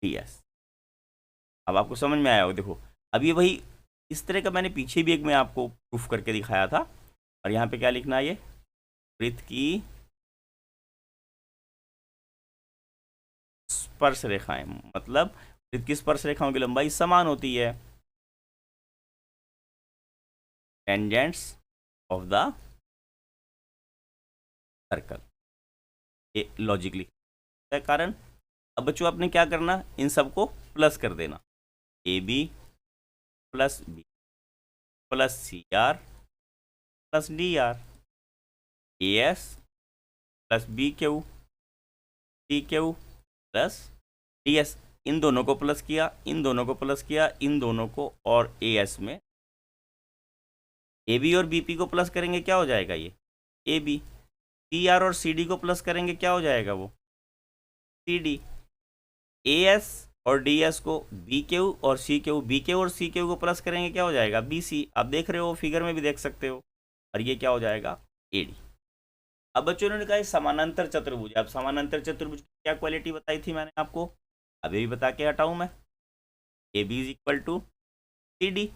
डी एस। अब आपको समझ में आया होगा। देखो अब ये वही इस तरह का मैंने पीछे भी एक मैं आपको प्रूफ करके दिखाया था, और यहाँ पे क्या लिखना है, ये वृत्त की स्पर्श रेखाएं, मतलब वृत्त की स्पर्श रेखाओं की लंबाई समान होती है, टेंजेंट्स ऑफ द सर्कल, ये लॉजिकली कारण। अब बच्चों आपने क्या करना, इन सबको प्लस कर देना, A B plus B plus C R plus D R, A S plus B Q C Q plus D S. इन दोनों को प्लस किया, इन दोनों को प्लस किया, इन दोनों को, और ए एस में ए बी और बी पी को प्लस करेंगे क्या हो जाएगा, ये ए बी। सी आर और सी डी को प्लस करेंगे क्या हो जाएगा, वो सी डी। ए एस और डी एस को बी क्यू और सी क्यू, बी क्यू और सी क्यू को प्लस करेंगे क्या हो जाएगा, बी सी। आप देख रहे हो फिगर में भी देख सकते हो, और ये क्या हो जाएगा, ए डी। अब बच्चों ने कहा समानांतर चतुर्भुज। अब समानांतर चतुर्भुज की क्या क्वालिटी बताई थी मैंने आपको, अभी भी बता के हटाऊं मैं, A B is equal to C D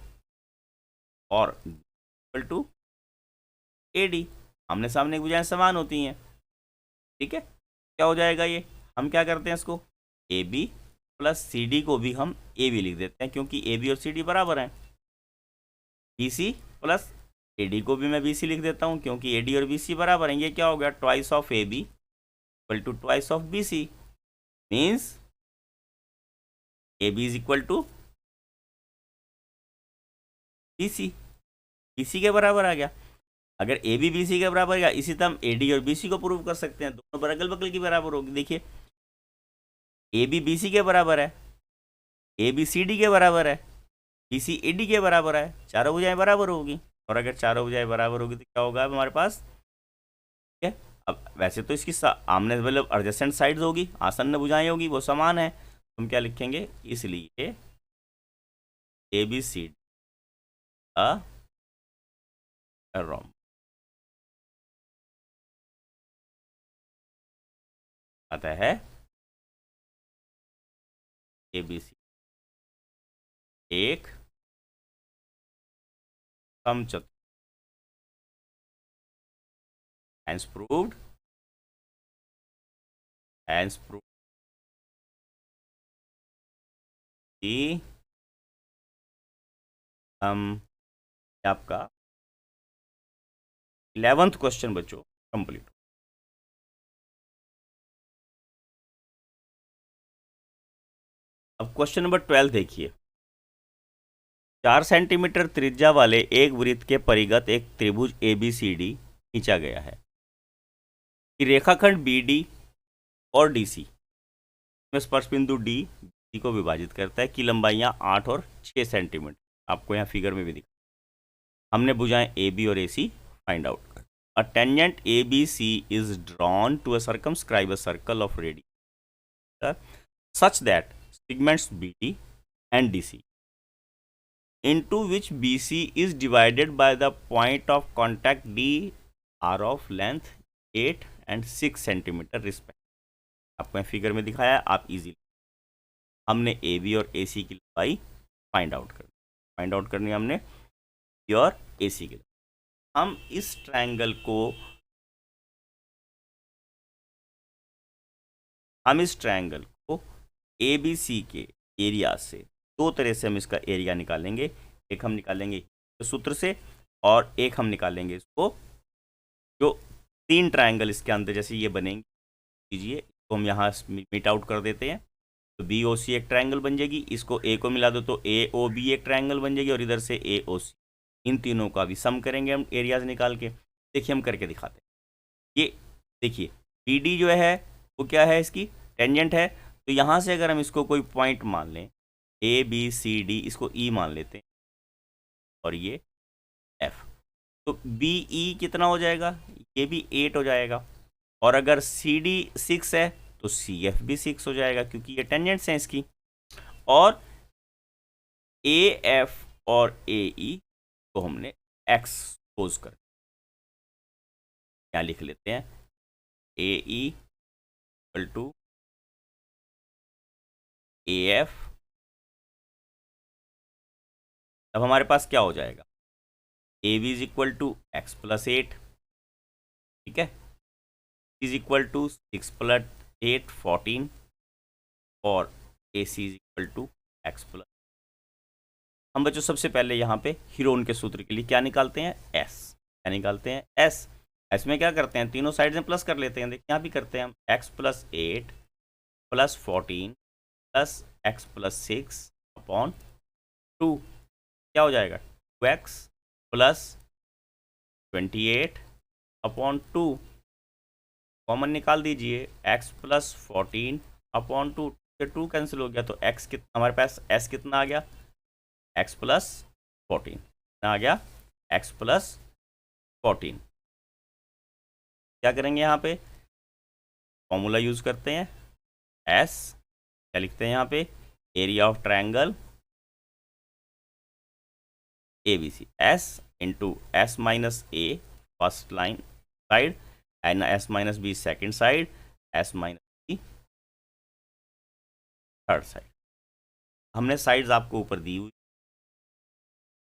और इक्वल टू ए डी, आमने सामने भुजाएं समान होती हैं, ठीक है। क्या हो जाएगा ये, हम क्या करते हैं इसको, A B plus C D को भी हम ए बी लिख देते हैं, क्योंकि ए बी और सी डी बराबर हैं। B C plus A D को भी मैं बी सी लिख देता हूँ, क्योंकि ए डी और बी सी बराबर हैं। ये क्या हो गया, twice of A B equal to twice of B C, means A B is equal to B C, B C के बराबर आ गया। अगर ए बी बी सी के बराबर गया, इसी तरह हम ए डी और बी सी को प्रूव कर सकते हैं, दोनों अगल बगल की बराबर होगी। देखिए ए बी बी सी के बराबर है, ए बी सी डी के बराबर है, बी सी ए डी के बराबर है, चारों भुजाएं बराबर होगी। और अगर चारों भुजाएं बराबर होगी तो क्या होगा हमारे पास, ठीक है। अब वैसे तो इसकी आमने मतलब एडजेसेंट साइड्स होगी, आसन्न भुजाएं होगी, वो समान है, हम क्या लिखेंगे, इसलिए ए बी सी डी रोम आता है, ए बी सी एक समचतुर्भुज, हैंस प्रूव्ड कि हम, आपका 11th क्वेश्चन बच्चों कंप्लीट। अब क्वेश्चन नंबर 12 देखिए, 4 सेंटीमीटर त्रिज्या वाले एक वृत्त के परिगत एक त्रिभुज ए बी सी डी खींचा गया है कि रेखाखंड बी डी और डी सी में स्पर्श बिंदु डी सी को विभाजित करता है, कि लंबाइयां 8 और 6 सेंटीमीटर, आपको यहाँ फिगर में भी दिखा। हमने भुजाएं ए बी और ए सी फाइंड आउट कर। A tangent A B C is drawn to a circumscribe a circle of radius such that segments BD and DC, into which BC is divided by the point of contact D are of length 8 and 6 centimetre respect. आपको figure में दिखाया है, आप easily, हमने A B और A सी की लंबाई find out करनी हमने बी और ए सी की। हम इस ट्रायंगल को ए बी सी के एरिया से दो तरह से हम इसका एरिया निकालेंगे। एक हम निकालेंगे सूत्र से, और एक हम निकालेंगे इसको, जो 3 ट्रायंगल इसके अंदर जैसे ये बनेंगे, कीजिए इसको हम यहाँ मीट आउट कर देते हैं, तो बी ओ सी एक ट्रायंगल बन जाएगी। इसको ए को मिला दो तो ए ओ बी एक ट्रायंगल बन जाएगी, और इधर से ए ओ सी, इन तीनों का भी सम करेंगे हम एरियाज निकाल के। देखिए हम करके दिखाते हैं। ये देखिए बी डी जो है वो क्या है, इसकी टेंजेंट है, तो यहाँ से अगर हम इसको कोई पॉइंट मान लें, ए बी सी डी, इसको ई मान लेते हैं, और ये एफ, तो बी ई कितना हो जाएगा, ये भी 8 हो जाएगा। और अगर सी डी 6 है तो सी एफ भी 6 हो जाएगा, क्योंकि ये टेंजेंट्स हैं इसकी। और ए एफ और ए ई को हमने एक्स सपोज कर, यहाँ लिख लेते हैं A E equal to A F. अब हमारे पास क्या हो जाएगा, A B is equal to x plus 8, ठीक है, इज इक्वल टू 6 प्लस 8 14, और A C is equal to x plus. हम बच्चों सबसे पहले यहाँ पे हीरोन के सूत्र के लिए क्या निकालते हैं, एस। क्या निकालते हैं, एस। एस में क्या करते हैं, तीनों साइड में प्लस कर लेते हैं। देखिए यहाँ भी करते हैं हम, x plus 8 plus 14 plus x plus 6 upon 2, क्या हो जाएगा 2x प्लस 28 अपॉन 2, कॉमन निकाल दीजिए, x प्लस 14 अपॉन 2 से 2 कैंसिल हो गया, तो x कितना हमारे पास, s कितना आ गया, x प्लस 14 कितना आ गया, x प्लस 14। क्या करेंगे यहाँ पे, फॉर्मूला यूज करते हैं, s क्या लिखते हैं यहाँ पे, area of triangle ABC, S into S minus A first line side and S minus B second side, S minus B third side. हमने साइड्स आपको ऊपर दी हुई,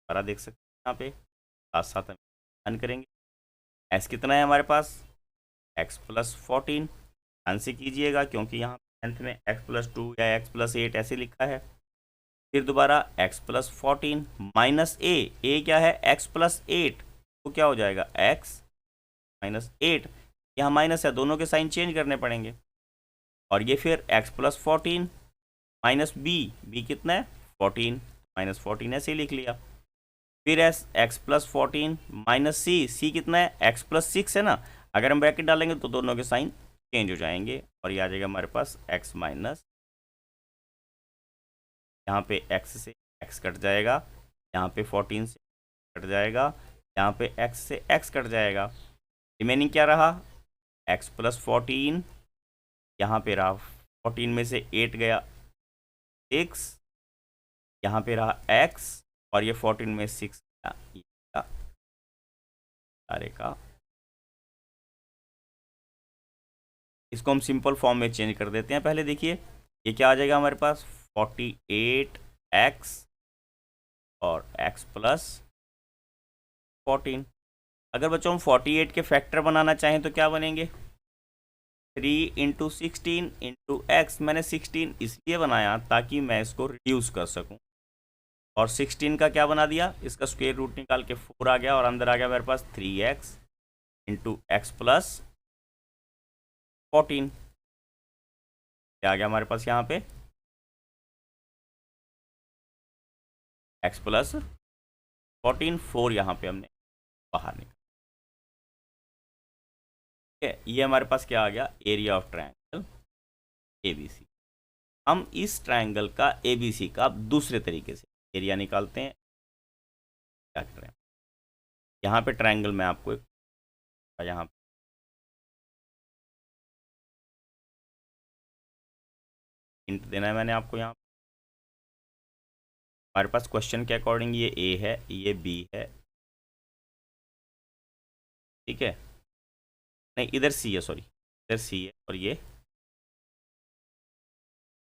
सारा देख सकते हैं यहाँ पे, साथ साथ हम ध्यान करेंगे। S कितना है हमारे पास, x प्लस 14, ध्यान से कीजिएगा क्योंकि यहाँ टेंथ में x प्लस 2 या x प्लस 8 ऐसे लिखा है। फिर दोबारा x प्लस 14 माइनस a क्या है, x प्लस 8, तो क्या हो जाएगा x माइनस 8, यहाँ माइनस है, दोनों के साइन चेंज करने पड़ेंगे। और ये फिर x प्लस 14 माइनस b कितना है 14, माइनस 14 ऐसे ही लिख लिया। फिर x प्लस 14 माइनस c कितना है, x प्लस 6 है ना, अगर हम ब्रैकेट डालेंगे तो दोनों के साइन चेंज हो जाएंगे और ये आ जाएगा हमारे पास x माइनस, यहाँ पे x से x कट जाएगा, यहाँ पे 14 से कट जाएगा, यहाँ पे x से x कट जाएगा, रिमेनिंग क्या रहा, x प्लस 14, यहाँ पे रहा 14 में से 8 गया 6, यहाँ पे रहा x और ये 14 में 6 गया, सारे का इसको हम सिंपल फॉर्म में चेंज कर देते हैं। पहले देखिए ये क्या आ जाएगा हमारे पास, 48x और x प्लस 14। अगर बच्चों हम 48 के फैक्टर बनाना चाहें तो क्या बनेंगे, 3 इंटू 16 इंटू एक्स। मैंने 16 इसलिए बनाया ताकि मैं इसको रिड्यूस कर सकूं, और 16 का क्या बना दिया, इसका स्क्वायर रूट निकाल के 4 आ गया और अंदर आ गया मेरे पास 3x इंटू एक्स प्लस 14। क्या आ गया हमारे पास यहाँ पे, x प्लस 14, 4 यहाँ पे हमने बाहर निकाला, ठीक है। ये हमारे पास क्या आ गया, एरिया ऑफ ट्रायंगल ABC। हम इस ट्रायंगल का ABC का दूसरे तरीके से एरिया निकालते हैं। क्या कर रहे हैं, यहाँ पे ट्रायंगल में आपको एक, यहाँ हिंट देना है मैंने आपको, यहाँ हमारे पास क्वेश्चन के अकॉर्डिंग ये A है, ये B है, ठीक है, नहीं इधर C है, सॉरी इधर C है,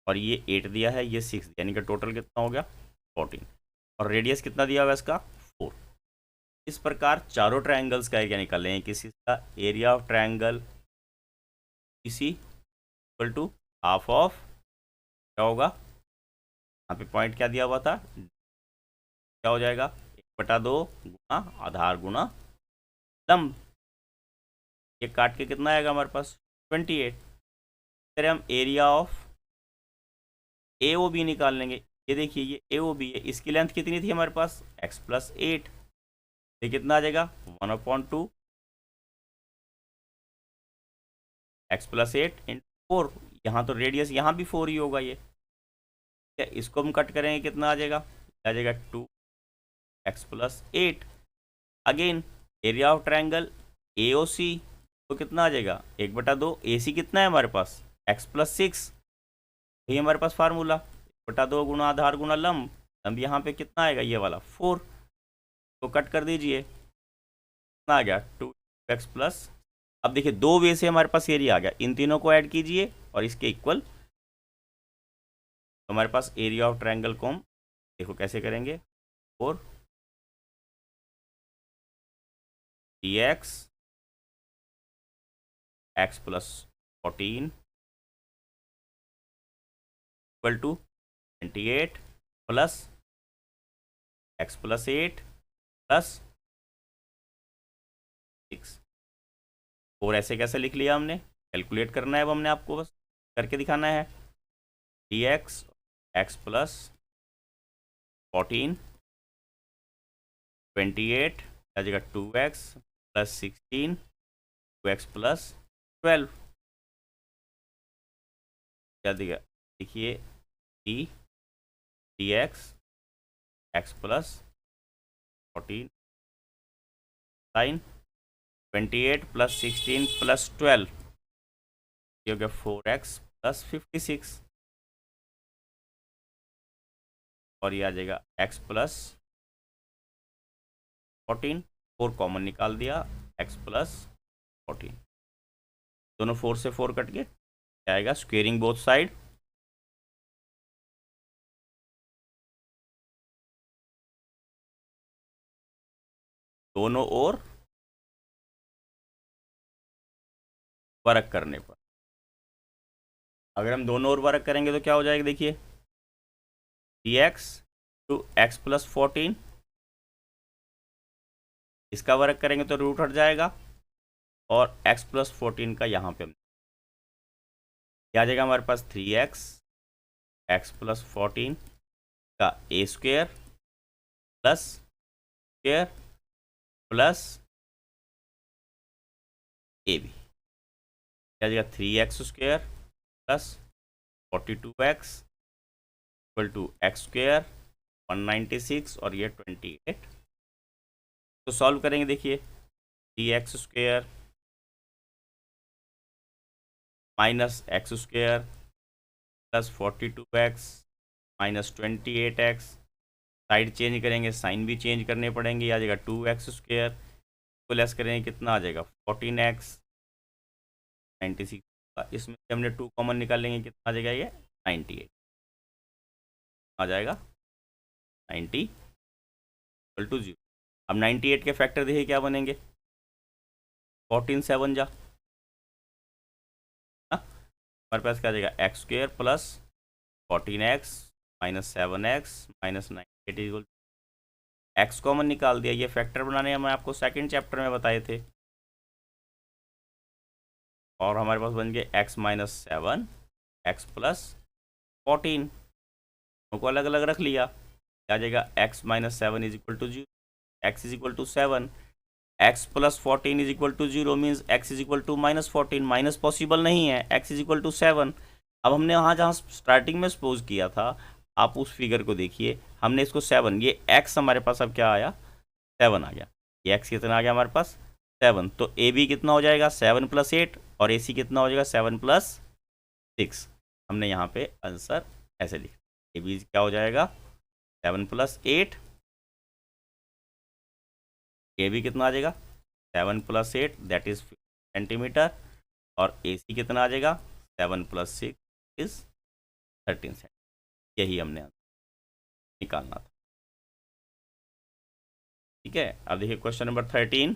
और ये 8 दिया है, ये 6, यानी कि टोटल कितना हो गया 14, और रेडियस कितना दिया हुआ है इसका 4। इस प्रकार चारों ट्रायंगल्स का एरिया निकाल लें। किसी का एरिया ऑफ ट्रायंगल इसी इक्वल टू हाफ ऑफ, क्या होगा, यहाँ पे पॉइंट क्या दिया हुआ था, क्या हो जाएगा 1/2 गुना आधार गुना लंब। ये काट के कितना आएगा हमारे पास 28। फिर हम एरिया ऑफ AOB निकाल लेंगे। ये देखिए ये AOB है, इसकी लेंथ कितनी थी हमारे पास x प्लस 8, ये कितना आ जाएगा 1/2 x प्लस 8 इंटू 4। यहाँ तो रेडियस यहाँ भी 4 ही होगा, ये इसको हम कट करेंगे कितना आ जाएगा 2x plus 8। Again area of triangle AOC तो कितना आ जाएगा 1/2, AC कितना है हमारे पास x प्लस 6, यही हमारे पास फार्मूला 1/2 गुना आधार गुना लंब। लंब यहाँ पे कितना आएगा, ये वाला 4, तो कट कर दीजिए, कितना आ गया 2x प्लस अब देखिए दो वे से हमारे पास एरिया आ गया, इन तीनों को ऐड कीजिए और इसके इक्वल, तो हमारे पास एरिया ऑफ ट्रायंगल को हम देखो कैसे करेंगे, 4 dx x plus 14 equal to 28 plus x plus 8 plus 6। 4 ऐसे कैसे लिख लिया हमने, कैलकुलेट करना है अब हमने, आपको बस करके दिखाना है। dx x प्लस 14 28 आ जाएगा 2x प्लस 16 2x प्लस 12 क्या दिया, देखिए d dx x plus 14 sine 28 plus 16 plus 12 ये हो गया 4x प्लस 56 और ये आ जाएगा x प्लस 14, 4 कॉमन निकाल दिया, x प्लस 14, दोनों 4 से 4 कट गए, क्या आएगा स्क्वेयरिंग बोथ साइड, दोनों ओर वर्क करने पर, अगर हम दोनों ओर वर्क करेंगे तो क्या हो जाएगा, देखिए dx टू x प्लस 14, इसका वर्क करेंगे तो रूट हट जाएगा और x प्लस 14 का यहाँ पे क्या आ जाएगा हमारे पास 3x x प्लस 14 का a square plus square plus A B, क्या आ जाएगा 3x square plus 42x equal to x square 196 और ये 28। तो सॉल्व करेंगे, देखिए 3x square minus x square plus 42x minus 28x, side change करेंगे, साइन भी चेंज करने पड़ेंगे, आ जाएगा 2x स्क्वेयर को लेस करेंगे कितना आ जाएगा 14x 96, इसमें से हमने 2 कॉमन निकालेंगे कितना आ जाएगा ये 98 आ जाएगा 90 इक्वल टू 0। अब 98 के फैक्टर देखिए क्या बनेंगे, 14 7 जा, हमारे पास क्या आ जाएगा x square plus 14x minus 7x minus 98 equal, x common निकाल दिया, ये फैक्टर बनाने हम आपको सेकंड चैप्टर में बताए थे, और हमारे पास बन गए x माइनस 7 एक्स प्लस 14 को अलग अलग रख लिया, आ जाएगा x minus 7 is equal to 0, x is equal to 7, x plus 14 is equal to 0 means x is equal to minus 14, minus possible नहीं है, x इज इक्वल टू 7। अब हमने वहाँ जहाँ स्टार्टिंग में सपोज किया था, आप उस फिगर को देखिए, हमने इसको 7, ये x हमारे पास अब क्या आया 7 आ गया, ये x कितना आ गया हमारे पास 7, तो ए बी कितना हो जाएगा 7 प्लस 8 और ए सी कितना हो जाएगा 7 प्लस 6, हमने यहाँ पे आंसर ऐसे लिखा, ए बी क्या हो जाएगा 7 प्लस 8, ए बी कितना आ जाएगा 7 प्लस 8 दैट इज सेंटीमीटर, और ए सी कितना आ जाएगा 7 प्लस 6 इज 13 सेंटीमीटर, यही हमने निकालना था। ठीक है, अब देखिए क्वेश्चन नंबर 13,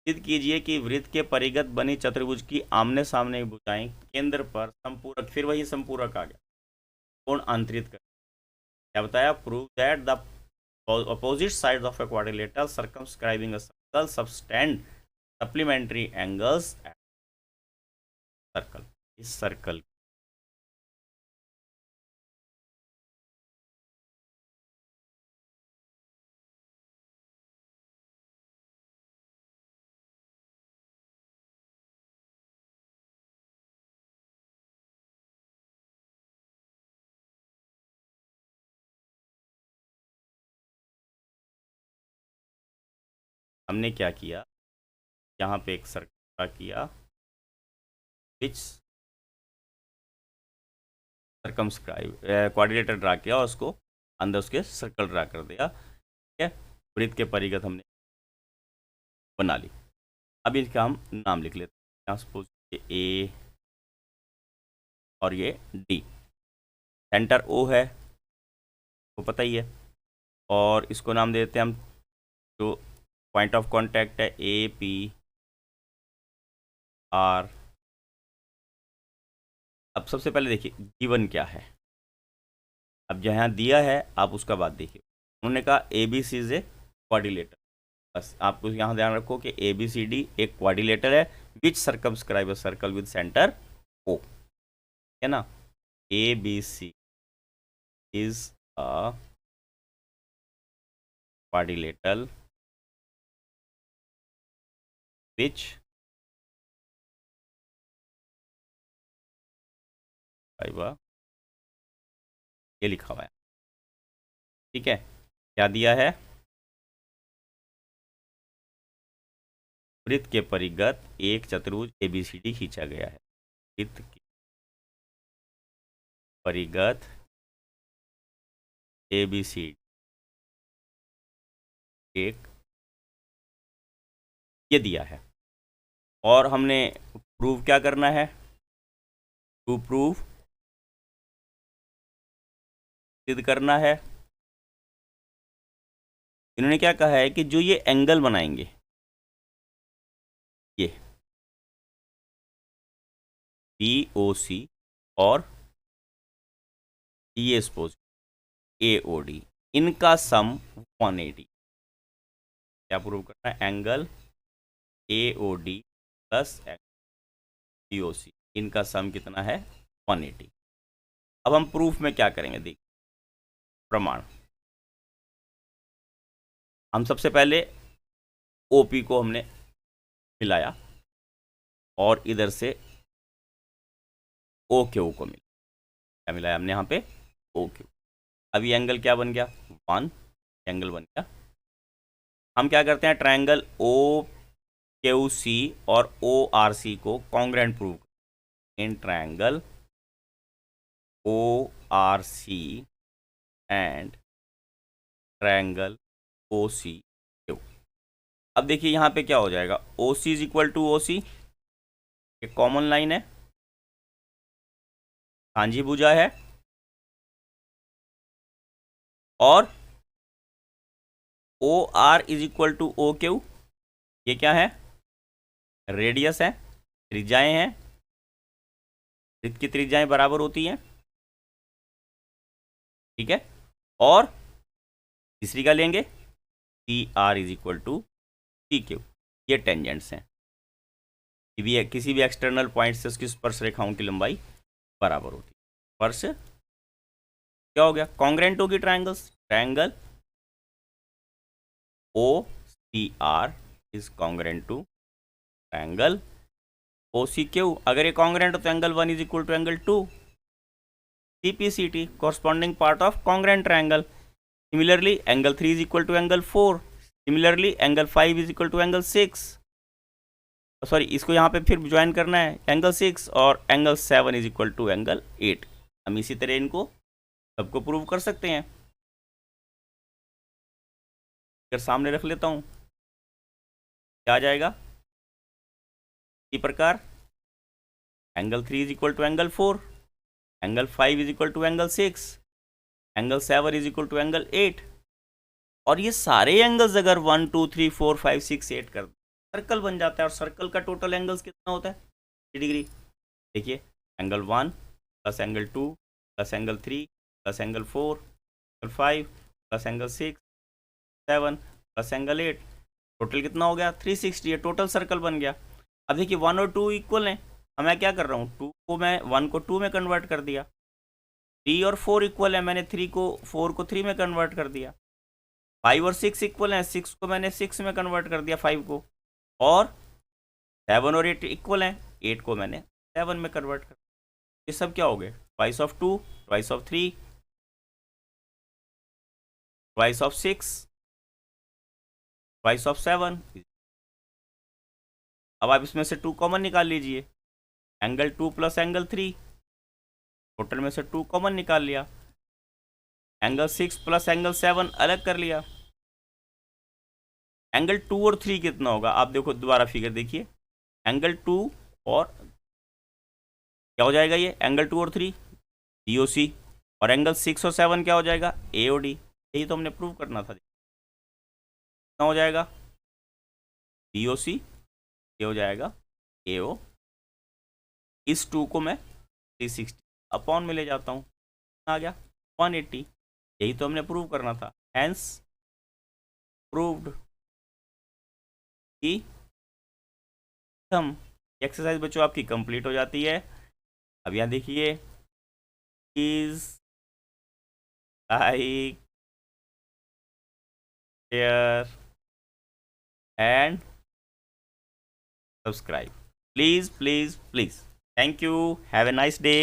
सिद्ध कीजिए कि वृत्त के परिगत बनी चतुर्भुज की आमने सामने भुजाएं केंद्र पर संपूरक, फिर वही संपूरक आ गया, कोण अंतरित कर, क्या बताया, prove that the opposite sides of a quadrilateral circumscribing a circle subtend supplementary angles at circle, इस सर्कल हमने क्या किया, यहाँ पे एक सर्कल किया विच सर्कमस्क्राइब क्वाड्रिलेटर ड्रा किया और उसको अंदर उसके सर्कल ड्रा कर दिया, ठीक है, वृत्त के परिगत हमने बना ली। अब इसका हम नाम लिख लेते हैं। यहाँ सपोज ए और ये डी, सेंटर ओ है, वो पता ही है, और इसको नाम दे देते हैं हम, जो पॉइंट ऑफ कांटेक्ट है ए पी आर। अब सबसे पहले देखिए गिवन क्या है। अब जहाँ दिया है आप उसका बात देखिए। उन्होंने कहा A B C is a quadrilateral. बस आपको यहाँ ध्यान रखो कि ए बी सी डी एक क्वाड्रिलेटर है which circumscribe a circle with centre O, है ना। A B C is a quadrilateral which ये लिखा हुआ है, ठीक है। क्या दिया है, वृत्त के परिगत एक चतुर्भुज एबीसीडी खींचा गया है। वृत्त के परिगत एबीसीडी एक ये दिया है, और हमने प्रूव क्या करना है, टू प्रूव सिद्ध करना है। इन्होंने क्या कहा है कि जो ये एंगल बनाएंगे, ये BOC और ये सपोज AOD, इनका सम 180। क्या प्रूव करना है, एंगल AOD प्लस BOC, इनका सम कितना है 180। अब हम प्रूफ में क्या करेंगे, देखिए प्रमाण। हम सबसे पहले OP को हमने मिलाया और इधर से OQ को मिला। क्या मिलाया हमने यहाँ पे, OQ। अब ये एंगल क्या बन गया, 1 एंगल बन गया। हम क्या करते हैं, ट्रायंगल OQC और ORC को congruent prove in triangle ORC and triangle OCQ। अब देखिए यहाँ पे क्या हो जाएगा, OC is equal to OC, ये कॉमन लाइन है, साझी भुजा है, और OR is equal to OQ, ये क्या है, रेडियस है, त्रिज्याएं हैं, वृत्त की त्रिज्याएं बराबर होती हैं, ठीक है। और तीसरी का लेंगे CR is equal to CQ, ये टेंजेंट्स हैं। किसी भी एक्सटर्नल पॉइंट से उसकी स्पर्श रेखाओं की लंबाई बराबर होती है। स्पर्श क्या हो गया, कॉन्ग्रेंट होगी triangles, triangle OCR is congruent to triangle OCQ। अगर ये कॉन्ग्रेंट हो तो angle 1 is equal to angle 2, CPCT corresponding part of congruent triangle. Similarly angle 3 is equal to angle 4, similarly angle 5 is equal to angle 6, sorry इसको यहाँ पे फिर join करना है, एंगल 6 और angle 7 is equal to angle 8। हम इसी तरह इनको सबको प्रूव कर सकते हैं। अगर सामने रख लेता हूँ क्या आ जाएगा, इसी प्रकार angle 3 is equal to angle 4, angle 5 is equal to angle 6, angle 7 is equal to angle 8। और ये सारे एंगल्स अगर 1 2 3 4 5 6 8 कर सर्कल बन जाता है। और सर्कल का टोटल एंगल्स कितना होता है, 30 डिग्री। देखिए angle 1 plus angle 2 plus angle 3 plus angle 4 angle 5 plus angle 6 7 plus angle 8, total कितना हो गया 360, ये टोटल सर्कल बन गया। अब देखिए 1 और 2 इक्वल हैं, अब मैं क्या कर रहा हूँ, 2 को मैं 1 को 2 में कन्वर्ट कर दिया। 3 और 4 इक्वल है, मैंने 3 को 4 को 3 में कन्वर्ट कर दिया। 5 और 6 इक्वल हैं, 6 को मैंने 6 में कन्वर्ट कर दिया 5 को। और 7 और 8 इक्वल हैं, 8 को मैंने 7 में कन्वर्ट कर दिया। ये सब क्या हो गए, twice of 2 twice of 3 twice of 6 twice of 7। अब आप इसमें से 2 कॉमन निकाल लीजिए, एंगल 2 प्लस एंगल 3, टोटल में से 2 कॉमन निकाल लिया, एंगल 6 प्लस एंगल 7 अलग कर लिया, एंगल 2 और 3 कितना होगा, आप देखो दोबारा फिगर देखिए, एंगल 2 और क्या हो जाएगा, ये एंगल 2 और 3 DOC, और एंगल 6 और 7 क्या हो जाएगा, AOD। यही तो हमने प्रूव करना था। कितना हो जाएगा, DOC, ये हो जाएगा AO। इस 2 को मैं 360 अपॉन में ले जाता हूँ, आ गया 180। यही तो हमने प्रूव करना था, हेंस प्रूव्ड कि हम एक्सरसाइज बच्चों आपकी कंप्लीट हो जाती है। अब यहाँ देखिए, please like, share and subscribe, please please please. Thank you, have a nice day.